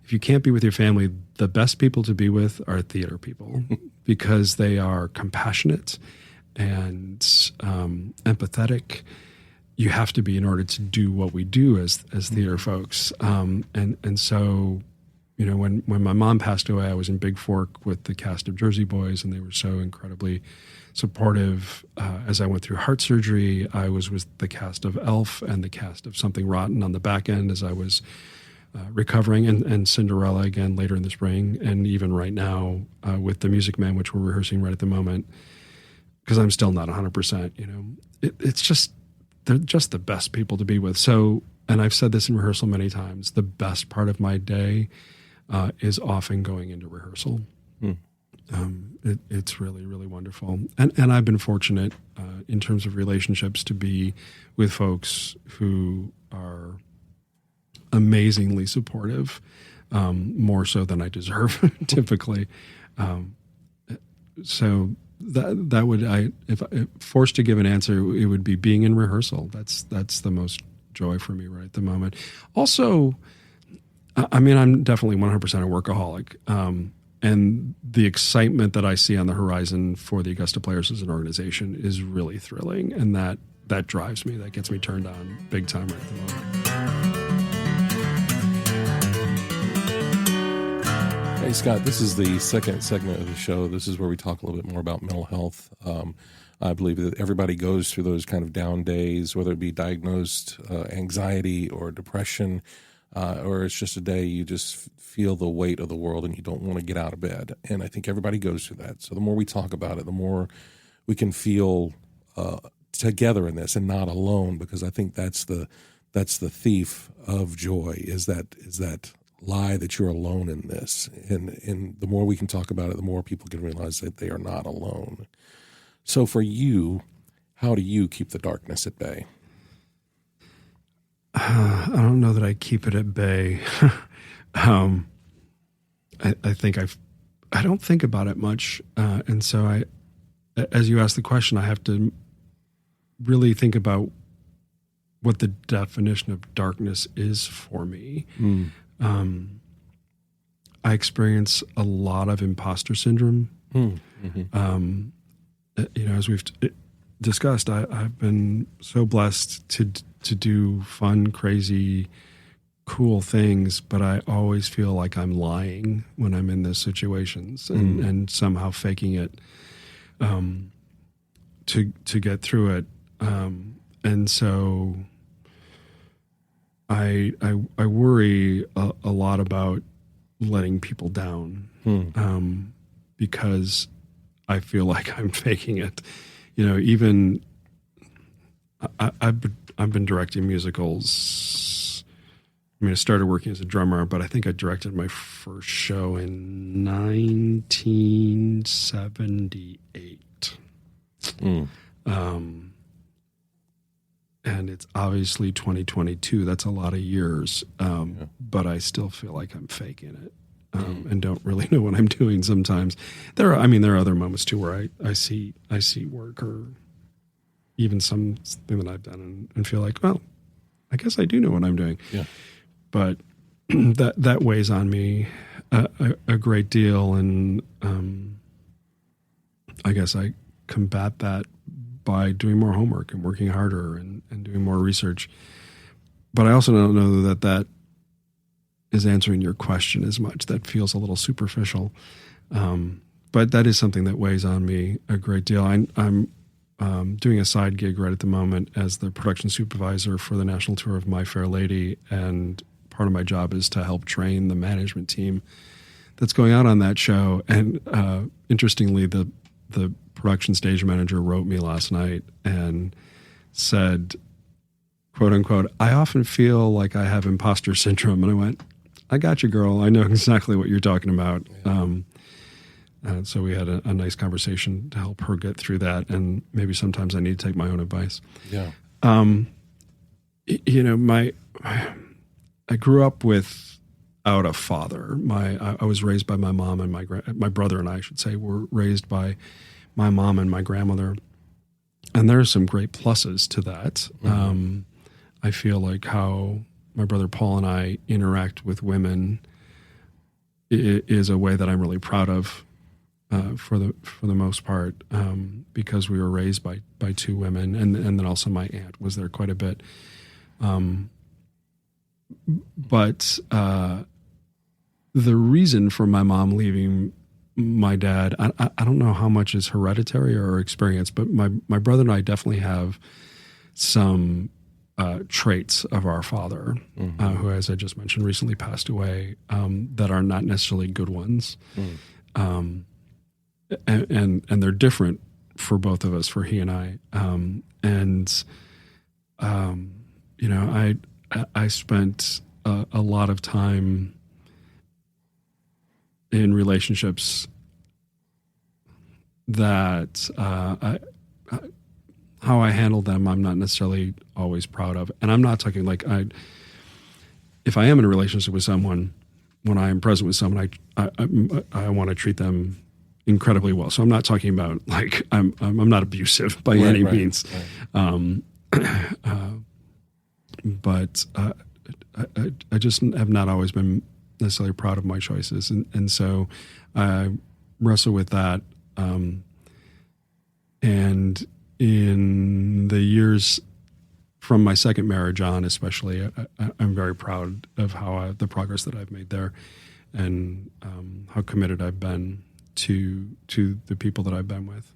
if you can't be with your family, the best people to be with are theater people, because they are compassionate and empathetic. You have to be in order to do what we do as theater folks. And so, when my mom passed away, I was in Big Fork with the cast of Jersey Boys, and they were so incredibly supportive. As I went through heart surgery, I was with the cast of Elf and the cast of Something Rotten on the back end as I was recovering, and Cinderella again later in the spring, and even right now with The Music Man, which we're rehearsing right at the moment, because I'm still not 100%. It's just, they're just the best people to be with. So, and I've said this in rehearsal many times, the best part of my day is often going into rehearsal. It's really, really wonderful. And I've been fortunate in terms of relationships to be with folks who are amazingly supportive, more so than I deserve typically. So that would, if forced to give an answer, it would be being in rehearsal. That's the most joy for me right at the moment. Also, I'm definitely 100% a workaholic. And the excitement that I see on the horizon for the Augusta Players as an organization is really thrilling. And that drives me. That gets me turned on big time right at the moment. Hey, Scott, this is the second segment of the show. This is where we talk a little bit more about mental health. I believe that everybody goes through those kind of down days, whether it be diagnosed anxiety or depression, or it's just a day you just feel the weight of the world and you don't want to get out of bed. And I think everybody goes through that. So the more we talk about it, the more we can feel together in this and not alone, because I think that's the thief of joy, is that lie that you're alone in this. And the more we can talk about it, the more people can realize that they are not alone. So for you, How do you keep the darkness at bay? I don't know that I keep it at bay. I think I don't think about it much. And so as you ask the question, I have to really think about what the definition of darkness is for me. I experience a lot of imposter syndrome. As we've discussed, I've been so blessed to do fun, crazy, cool things, but I always feel like I'm lying when I'm in those situations and somehow faking it to get through it. And so I worry a lot about letting people down because I feel like I'm faking it. Even I've been directing musicals. I started working as a drummer, but I think I directed my first show in 1978. And it's obviously 2022. That's a lot of years. But I still feel like I'm faking it. And don't really know what I'm doing sometimes. There are other moments too where I see work or even something that I've done and feel like, well, I guess I do know what I'm doing. Yeah. But that weighs on me a great deal, and I guess I combat that by doing more homework and working harder and doing more research. But I also don't know that is answering your question as much. That feels a little superficial. But that is something that weighs on me a great deal. I'm doing a side gig right at the moment as the production supervisor for the national tour of My Fair Lady, and part of my job is to help train the management team that's going out on that show. And interestingly, the production stage manager wrote me last night and said, quote unquote, "I often feel like I have imposter syndrome." And I went, "I got you, girl. I know exactly what you're talking about." So we had a nice conversation to help her get through that. And maybe sometimes I need to take my own advice. Yeah. I grew up without a father. I was raised by my mom and my brother and I should say were raised by my mom and my grandmother. And there are some great pluses to that. I feel like how my brother Paul and I interact with women is a way that I'm really proud of for the most part, because we were raised by two women, and then also my aunt was there quite a bit. But the reason for my mom leaving my dad, I don't know how much is hereditary or experience, but my brother and I definitely have some traits of our father, who, as I just mentioned, recently passed away, that are not necessarily good ones. And they're different for both of us, for he and I. I spent a lot of time in relationships that how I handled them, I'm not necessarily always proud of. And I'm not talking like if I am in a relationship with someone, when I am present with someone, I want to treat them incredibly well. So I'm not talking about like I'm not abusive by any means. Right. But I just have not always been necessarily proud of my choices, and so I wrestle with that. And in the years from my second marriage on, especially, I'm very proud of how the progress that I've made there, and how committed I've been to the people that I've been with.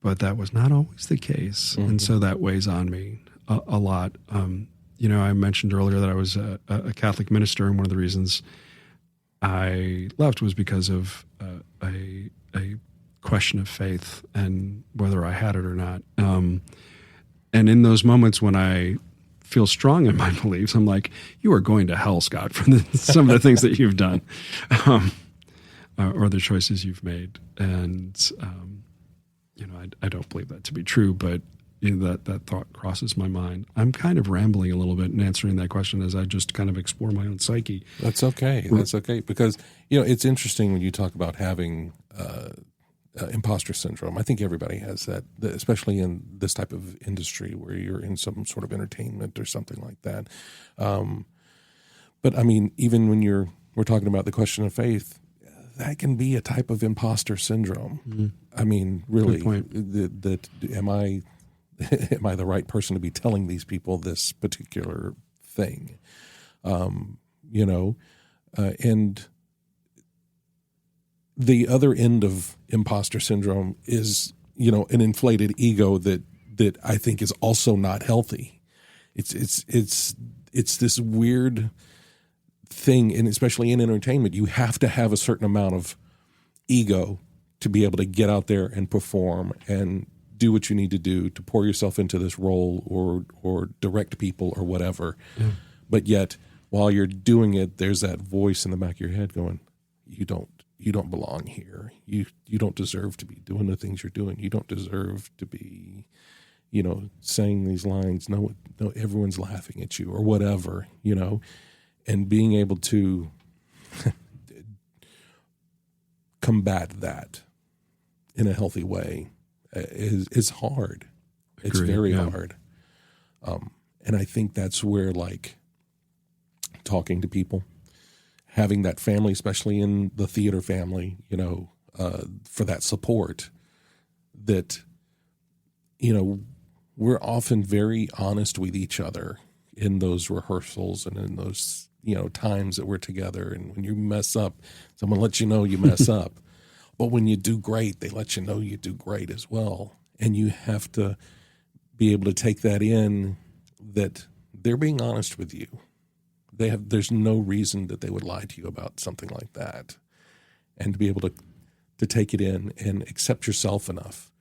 But that was not always the case, and so that weighs on me a lot. I mentioned earlier that I was a Catholic minister, and one of the reasons I left was because of a question of faith and whether I had it or not. And in those moments when I feel strong in my beliefs, I'm like, "You are going to hell, Scott, for some of the things that you've done, or the choices you've made." And I don't believe that to be true, but that thought crosses my mind. I'm kind of rambling a little bit in answering that question as I just kind of explore my own psyche. That's okay. That's okay. Because, it's interesting when you talk about having imposter syndrome. I think everybody has that, especially in this type of industry where you're in some sort of entertainment or something like that. But I mean, even when we're talking about the question of faith, that can be a type of imposter syndrome. Mm-hmm. I mean, really, that am I the right person to be telling these people this particular thing? And the other end of imposter syndrome is, an inflated ego that I think is also not healthy. It's this weird thing, and especially in entertainment, you have to have a certain amount of ego to be able to get out there and perform and do what you need to do to pour yourself into this role or direct people or whatever. Yeah. But yet, while you're doing it, there's that voice in the back of your head going, you don't belong here. You don't deserve to be doing the things you're doing. You don't deserve to be, saying these lines. No, everyone's laughing at you or whatever, and being able to combat that in a healthy way is hard. It's very hard. And I think that's where, like, talking to people, having that family, especially in the theater family, for that support, that, we're often very honest with each other in those rehearsals and in those, times that we're together. And when you mess up, someone lets you know you mess up. But when you do great, they let you know you do great as well. And you have to be able to take that in, that they're being honest with you. There's no reason that they would lie to you about something like that. And to be able to take it in and accept yourself enough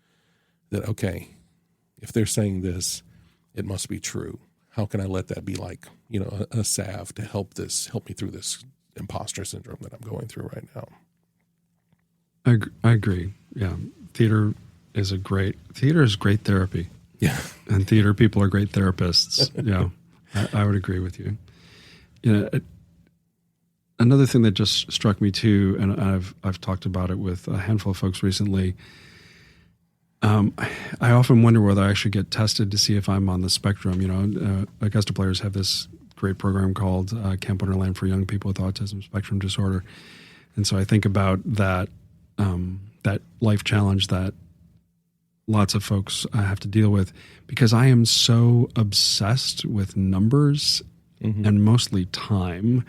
that, okay, if they're saying this, it must be true. How can I let that be like, a salve to help me through this imposter syndrome that I'm going through right now? I agree. Yeah. Theater is great therapy. Yeah. And theater people are great therapists. Yeah. I would agree with you. Another thing that just struck me too, and I've talked about it with a handful of folks recently. I often wonder whether I should get tested to see if I'm on the spectrum. Augusta players have this great program called Camp Wonderland for young people with autism spectrum disorder. And so I think about that life challenge that lots of folks have to deal with, because I am so obsessed with numbers and mostly time.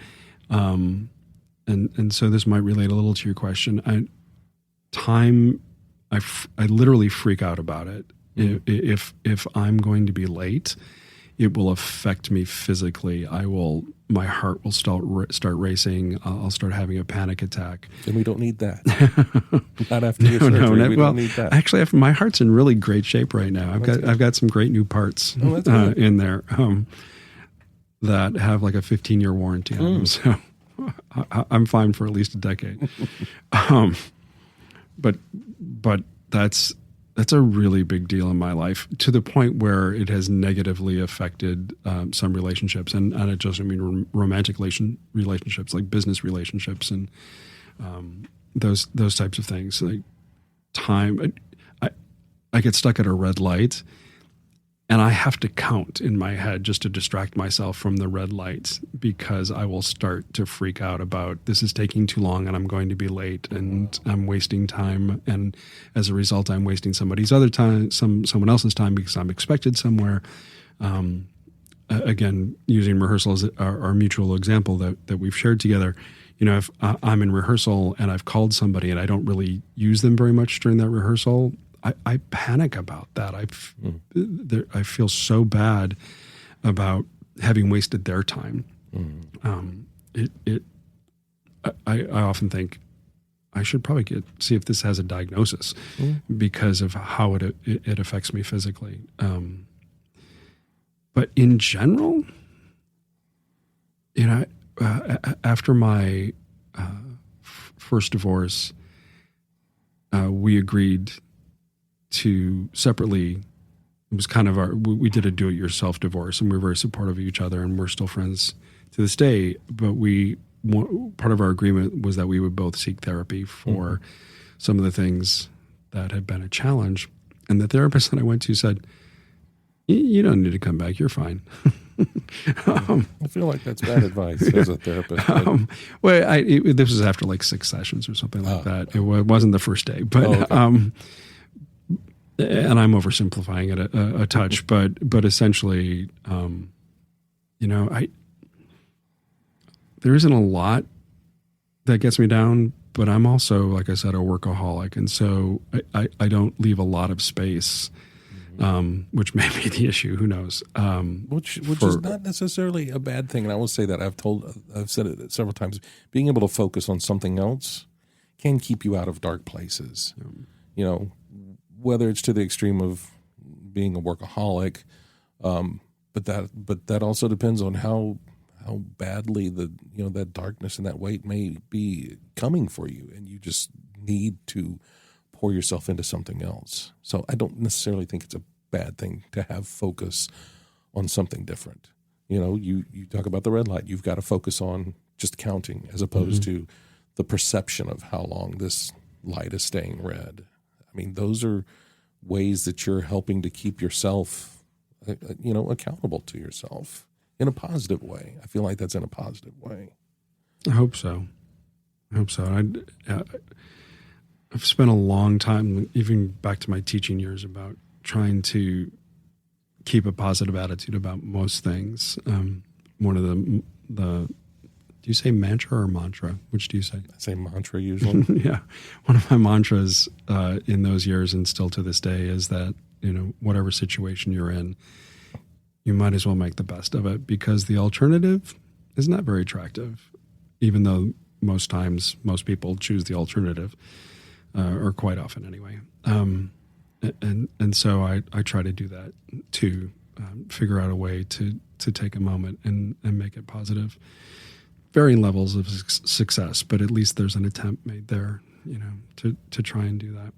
And so this might relate a little to your question. I literally freak out about it. If I'm going to be late, it will affect me physically. My heart will start racing. I'll start having a panic attack. And we don't need that. Not after your surgery. We don't need that. Actually, my heart's in really great shape right now. I've got some great new parts in there that have like a 15-year warranty on them. So I'm fine for at least a decade. But that's a really big deal in my life, to the point where it has negatively affected some relationships, and I just mean romantic relationships, like business relationships, and those types of things. Like time, I get stuck at a red light, and I have to count in my head just to distract myself from the red lights, because I will start to freak out about, this is taking too long and I'm going to be late and I'm wasting time. And as a result, I'm wasting somebody's other time, someone else's time, because I'm expected somewhere. Again, using rehearsal as our mutual example that we've shared together. If I'm in rehearsal and I've called somebody and I don't really use them very much during that rehearsal, I panic about that. I feel so bad about having wasted their time. I often think I should probably see if this has a diagnosis because of how it affects me physically. But in general, after my first divorce, we agreed to separately, it was kind of we did a do-it-yourself divorce, and we were very supportive of each other, and we're still friends to this day. But part of our agreement was that we would both seek therapy for some of the things that had been a challenge. And the therapist that I went to said, you don't need to come back. You're fine. I feel like that's bad advice as a therapist. This was after like 6 sessions or something like that. It wasn't the first day, but and I'm oversimplifying it a touch, but essentially, there isn't a lot that gets me down, but I'm also, like I said, a workaholic, and so I don't leave a lot of space. Which may be the issue. Who knows? Which is not necessarily a bad thing. And I will say that I've said it several times. Being able to focus on something else can keep you out of dark places. Whether it's to the extreme of being a workaholic, but that also depends on how badly that darkness and that weight may be coming for you, and you just need to pour yourself into something else. So I don't necessarily think it's a bad thing to have focus on something different. You talk about the red light. You've got to focus on just counting as opposed to the perception of how long this light is staying red. I mean, those are ways that you're helping to keep yourself, accountable to yourself in a positive way. I feel like that's in a positive way. I hope so. I've spent a long time, even back to my teaching years, about trying to keep a positive attitude about most things. One of the do you say mantra or mantra? Which do you say? I say mantra usually. Yeah. One of my mantras in those years and still to this day is that, whatever situation you're in, you might as well make the best of it, because the alternative is not very attractive, even though most times most people choose the alternative. Or quite often anyway. And so I try to do that to figure out a way to take a moment and make it positive. Varying levels of success, but at least there's an attempt made there, to try and do that.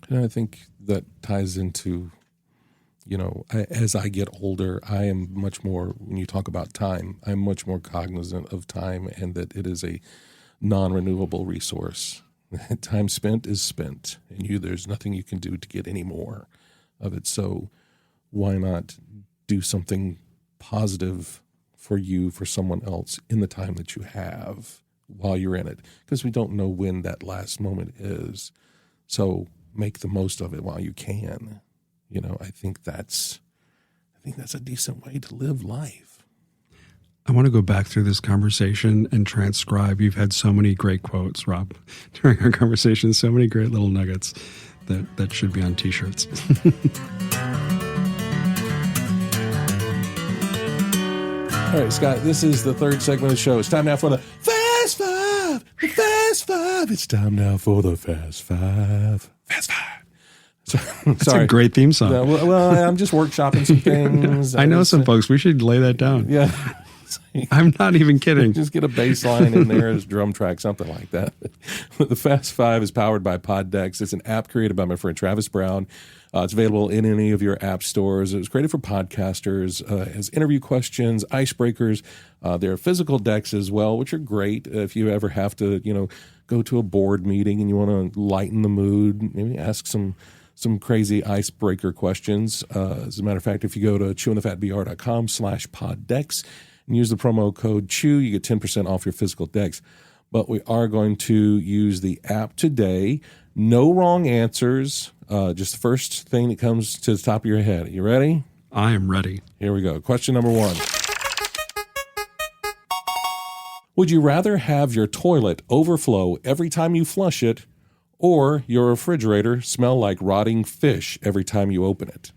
And I think that ties into, as I get older, I am much more, when you talk about time, I'm much more cognizant of time, and that it is a non-renewable resource. Time spent is spent, and there's nothing you can do to get any more of it. So why not do something positive for you, for someone else, in the time that you have while you're in it? Because we don't know when that last moment is. So make the most of it while you can. I think that's a decent way to live life. I want to go back through this conversation and transcribe. You've had so many great quotes, Rob, during our conversation, so many great little nuggets that should be on T-shirts. All right, Scott, this is the third segment of the show. It's time now for the Fast Five. The Fast Five. It's time now for the Fast Five. Fast Five. That's a great theme song. Well, I'm just workshopping some things. I know some folks. We should lay that down. Yeah. I'm not even kidding. Just get a bass line in there as drum track, something like that. The Fast Five is powered by Poddex. It's an app created by my friend Travis Brown. It's available in any of your app stores. It was created for podcasters. It has interview questions, icebreakers. There are physical decks as well, which are great if you ever have to, go to a board meeting and you want to lighten the mood, maybe ask some crazy icebreaker questions. As a matter of fact, if you go to chewinthefatbr.com/poddex and use the promo code CHEW, you get 10% off your physical decks. But we are going to use the app today. No wrong answers. Just the first thing that comes to the top of your head. You ready? I am ready. Here we go. Question number 1. Would you rather have your toilet overflow every time you flush it, or your refrigerator smell like rotting fish every time you open it?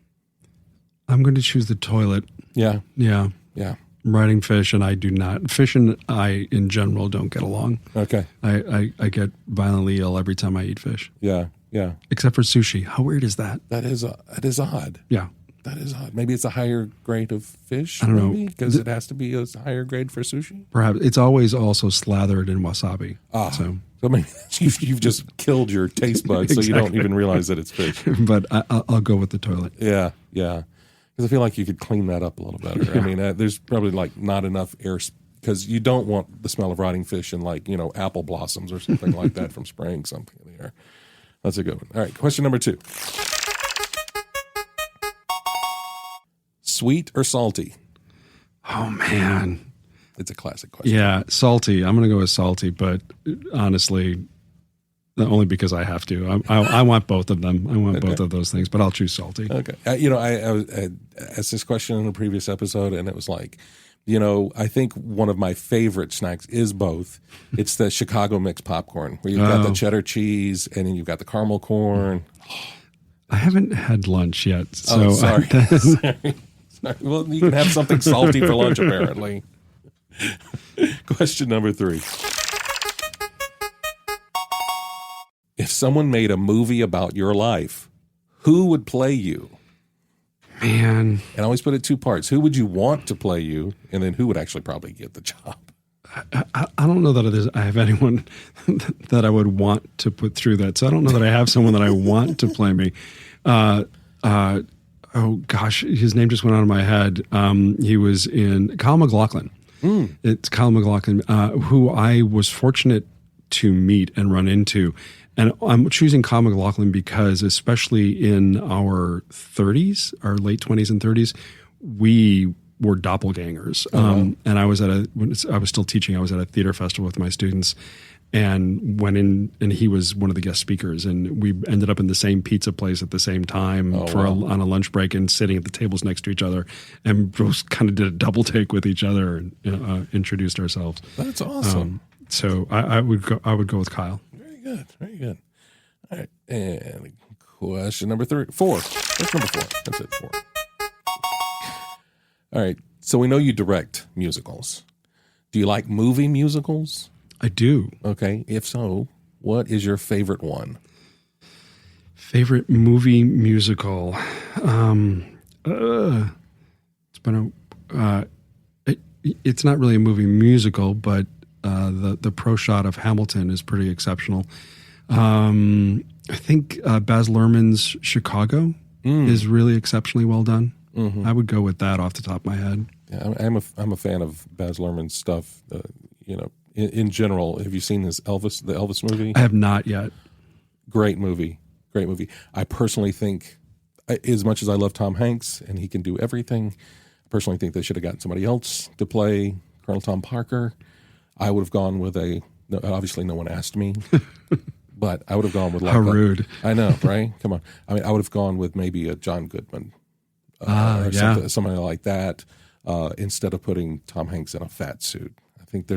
I'm going to choose the toilet. Yeah. Yeah. Yeah. Rotting fish, and I do not. Fish and I, in general, don't get along. Okay. I get violently ill every time I eat fish. Yeah. Yeah. Except for sushi. How weird is that? That is odd. Yeah. That is odd. Maybe it's a higher grade of fish. I don't know. Because it has to be a higher grade for sushi. Perhaps. It's always also slathered in wasabi. Ah. So So maybe you've just killed your taste buds, so you don't even realize that it's fish. But I'll go with the toilet. Yeah. Because I feel like you could clean that up a little better. Yeah. I mean, there's probably like not enough air, because you don't want the smell of rotting fish and like, apple blossoms or something like that from spraying something in the air. That's a good one. All right, question number 2. Sweet or salty? Oh, man. It's a classic question. Yeah, salty. I'm going to go with salty, but honestly, only because I have to. I want both of them. I want both of those things, but I'll choose salty. Okay. I asked this question in a previous episode, and it was like, I think one of my favorite snacks is both. It's the Chicago mixed popcorn, where you've got the cheddar cheese, and then you've got the caramel corn. I haven't had lunch yet. So sorry. Sorry. Well, you can have something salty for lunch, apparently. Question number 3. If someone made a movie about your life, who would play you? Man. And I always put it 2 parts. Who would you want to play you? And then who would actually probably get the job? I don't know that I have anyone that I would want to put through that. So I don't know that I have someone that I want to play me. Oh, gosh. His name just went out of my head. He was in Kyle MacLachlan. It's Kyle MacLachlan, who I was fortunate to meet and run into. And I'm choosing Kyle MacLachlan because, especially in our 30s, our late 20s and 30s, we were doppelgangers. And I was I was still teaching. I was at a theater festival with my students, and went in, and he was one of the guest speakers. And we ended up in the same pizza place at the same time on a lunch break, and sitting at the tables next to each other, and both kind of did a double take with each other and introduced ourselves. That's awesome. So I would go with Kyle. Very good. All right, and question number 4. That's number 4. That's it, 4. All right, so we know you direct musicals. Do you like movie musicals? I do. Okay, if so, what is your favorite one? Favorite movie musical? It's been it's not really a movie musical, but the pro shot of Hamilton is pretty exceptional. I think Baz Luhrmann's Chicago is really exceptionally well done. I would go with that off the top of my head. Yeah, I'm a fan of Baz Luhrmann's stuff. In general, have you seen the Elvis movie? I have not yet. Great movie. I personally think, as much as I love Tom Hanks and he can do everything, I personally think they should have gotten somebody else to play Colonel Tom Parker. I would have gone with obviously no one asked me, but I would have gone with how rude. I know, right? Come on. I mean, I would have gone with maybe a John Goodman or something like that instead of putting Tom Hanks in a fat suit. I think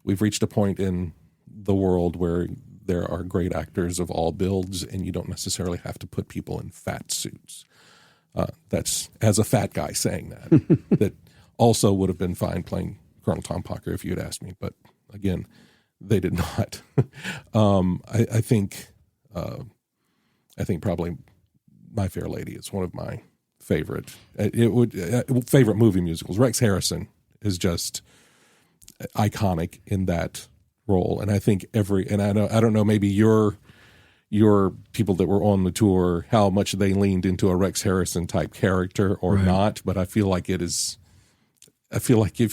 we've reached a point in the world where there are great actors of all builds, and you don't necessarily have to put people in fat suits. That's as a fat guy saying that. That also would have been fine playing Colonel Tom Parker if you had asked me, but again, they did not. I think probably My Fair Lady is one of my favorite movie musicals. Rex Harrison is just iconic in that role, and I think I don't know, maybe your people that were on the tour, how much they leaned into a Rex Harrison type character or not, but I feel like if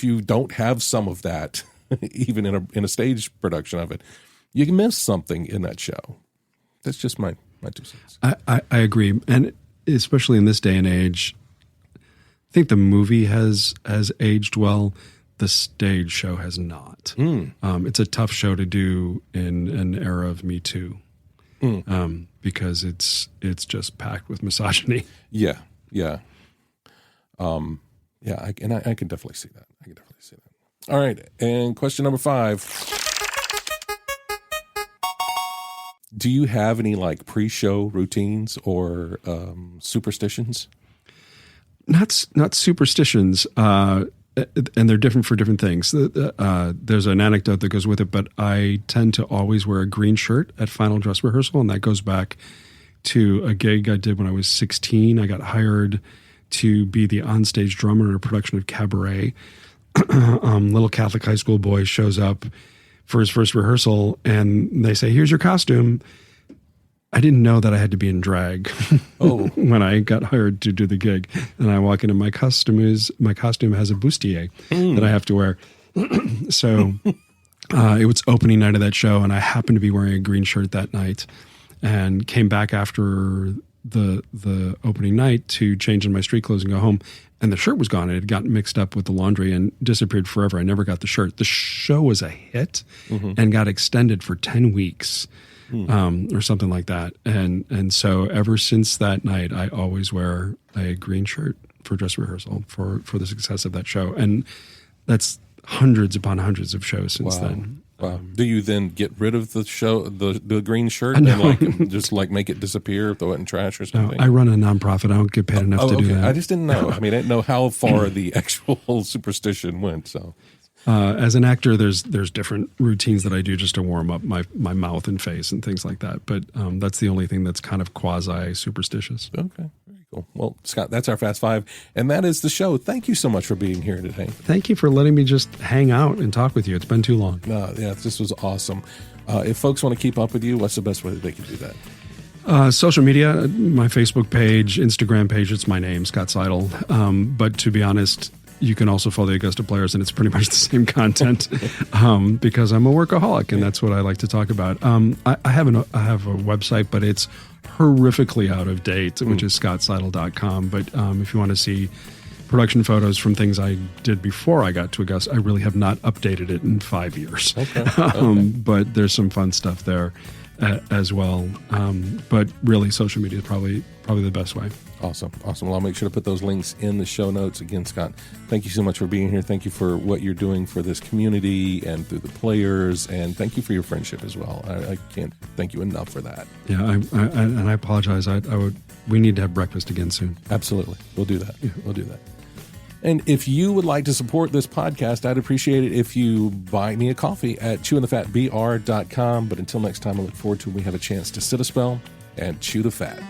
you don't have some of that, even in a stage production of it, you can miss something in that show. That's just my 2 cents. I agree, and especially in this day and age, I think the movie has aged well. The stage show has not. It's a tough show to do in an era of Me Too, because it's just packed with misogyny. Yeah. I can definitely see that. All right, and question number 5. Do you have any like pre-show routines or superstitions? Not superstitions, and they're different for different things. There's an anecdote that goes with it, but I tend to always wear a green shirt at final dress rehearsal, and that goes back to a gig I did when I was 16. I got hired to be the onstage drummer in a production of Cabaret. Little Catholic high school boy shows up for his first rehearsal, and they say, "Here's your costume." I didn't know that I had to be in drag when I got hired to do the gig. And I walk in, and my costume has a bustier that I have to wear. So it was opening night of that show, and I happened to be wearing a green shirt that night, and came back after the opening night to change in my street clothes and go home. And the shirt was gone. It had gotten mixed up with the laundry and disappeared forever. I never got the shirt. The show was a hit and got extended for 10 weeks. Or something like that. And so ever since that night, I always wear a green shirt for dress rehearsal for the success of that show. And that's hundreds upon hundreds of shows since then. Wow. Do you then get rid of the green shirt and just make it disappear, throw it in trash or something? No, I run a nonprofit. I don't get paid enough to do that. I just didn't know. I mean, I didn't know how far the actual superstition went. So. As an actor, there's different routines that I do just to warm up my mouth and face and things like that. But that's the only thing that's kind of quasi-superstitious. Okay, very cool. Well, Scott, that's our Fast Five, and that is the show. Thank you so much for being here today. Thank you for letting me just hang out and talk with you. It's been too long. Yeah, this was awesome. If folks want to keep up with you, what's the best way that they can do that? Social media, my Facebook page, Instagram page, it's my name, Scott Seidl. But to be honest, you can also follow the Augusta Players, and it's pretty much the same content because I'm a workaholic, and that's what I like to talk about. I have a website, but it's horrifically out of date, which is scottseidl.com. But if you want to see production photos from things I did before I got to Augusta, I really have not updated it in 5 years. But there's some fun stuff there as well. But really, social media is probably the best way. Awesome. Well, I'll make sure to put those links in the show notes. Again, Scott, thank you so much for being here. Thank you for what you're doing for this community and through the players, and thank you for your friendship as well. I can't thank you enough for that. Yeah, I apologize. We need to have breakfast again soon. Absolutely. We'll do that. We'll do that. And if you would like to support this podcast, I'd appreciate it if you buy me a coffee at chewingthefatbr.com. But until next time, I look forward to when we have a chance to sit a spell and chew the fat.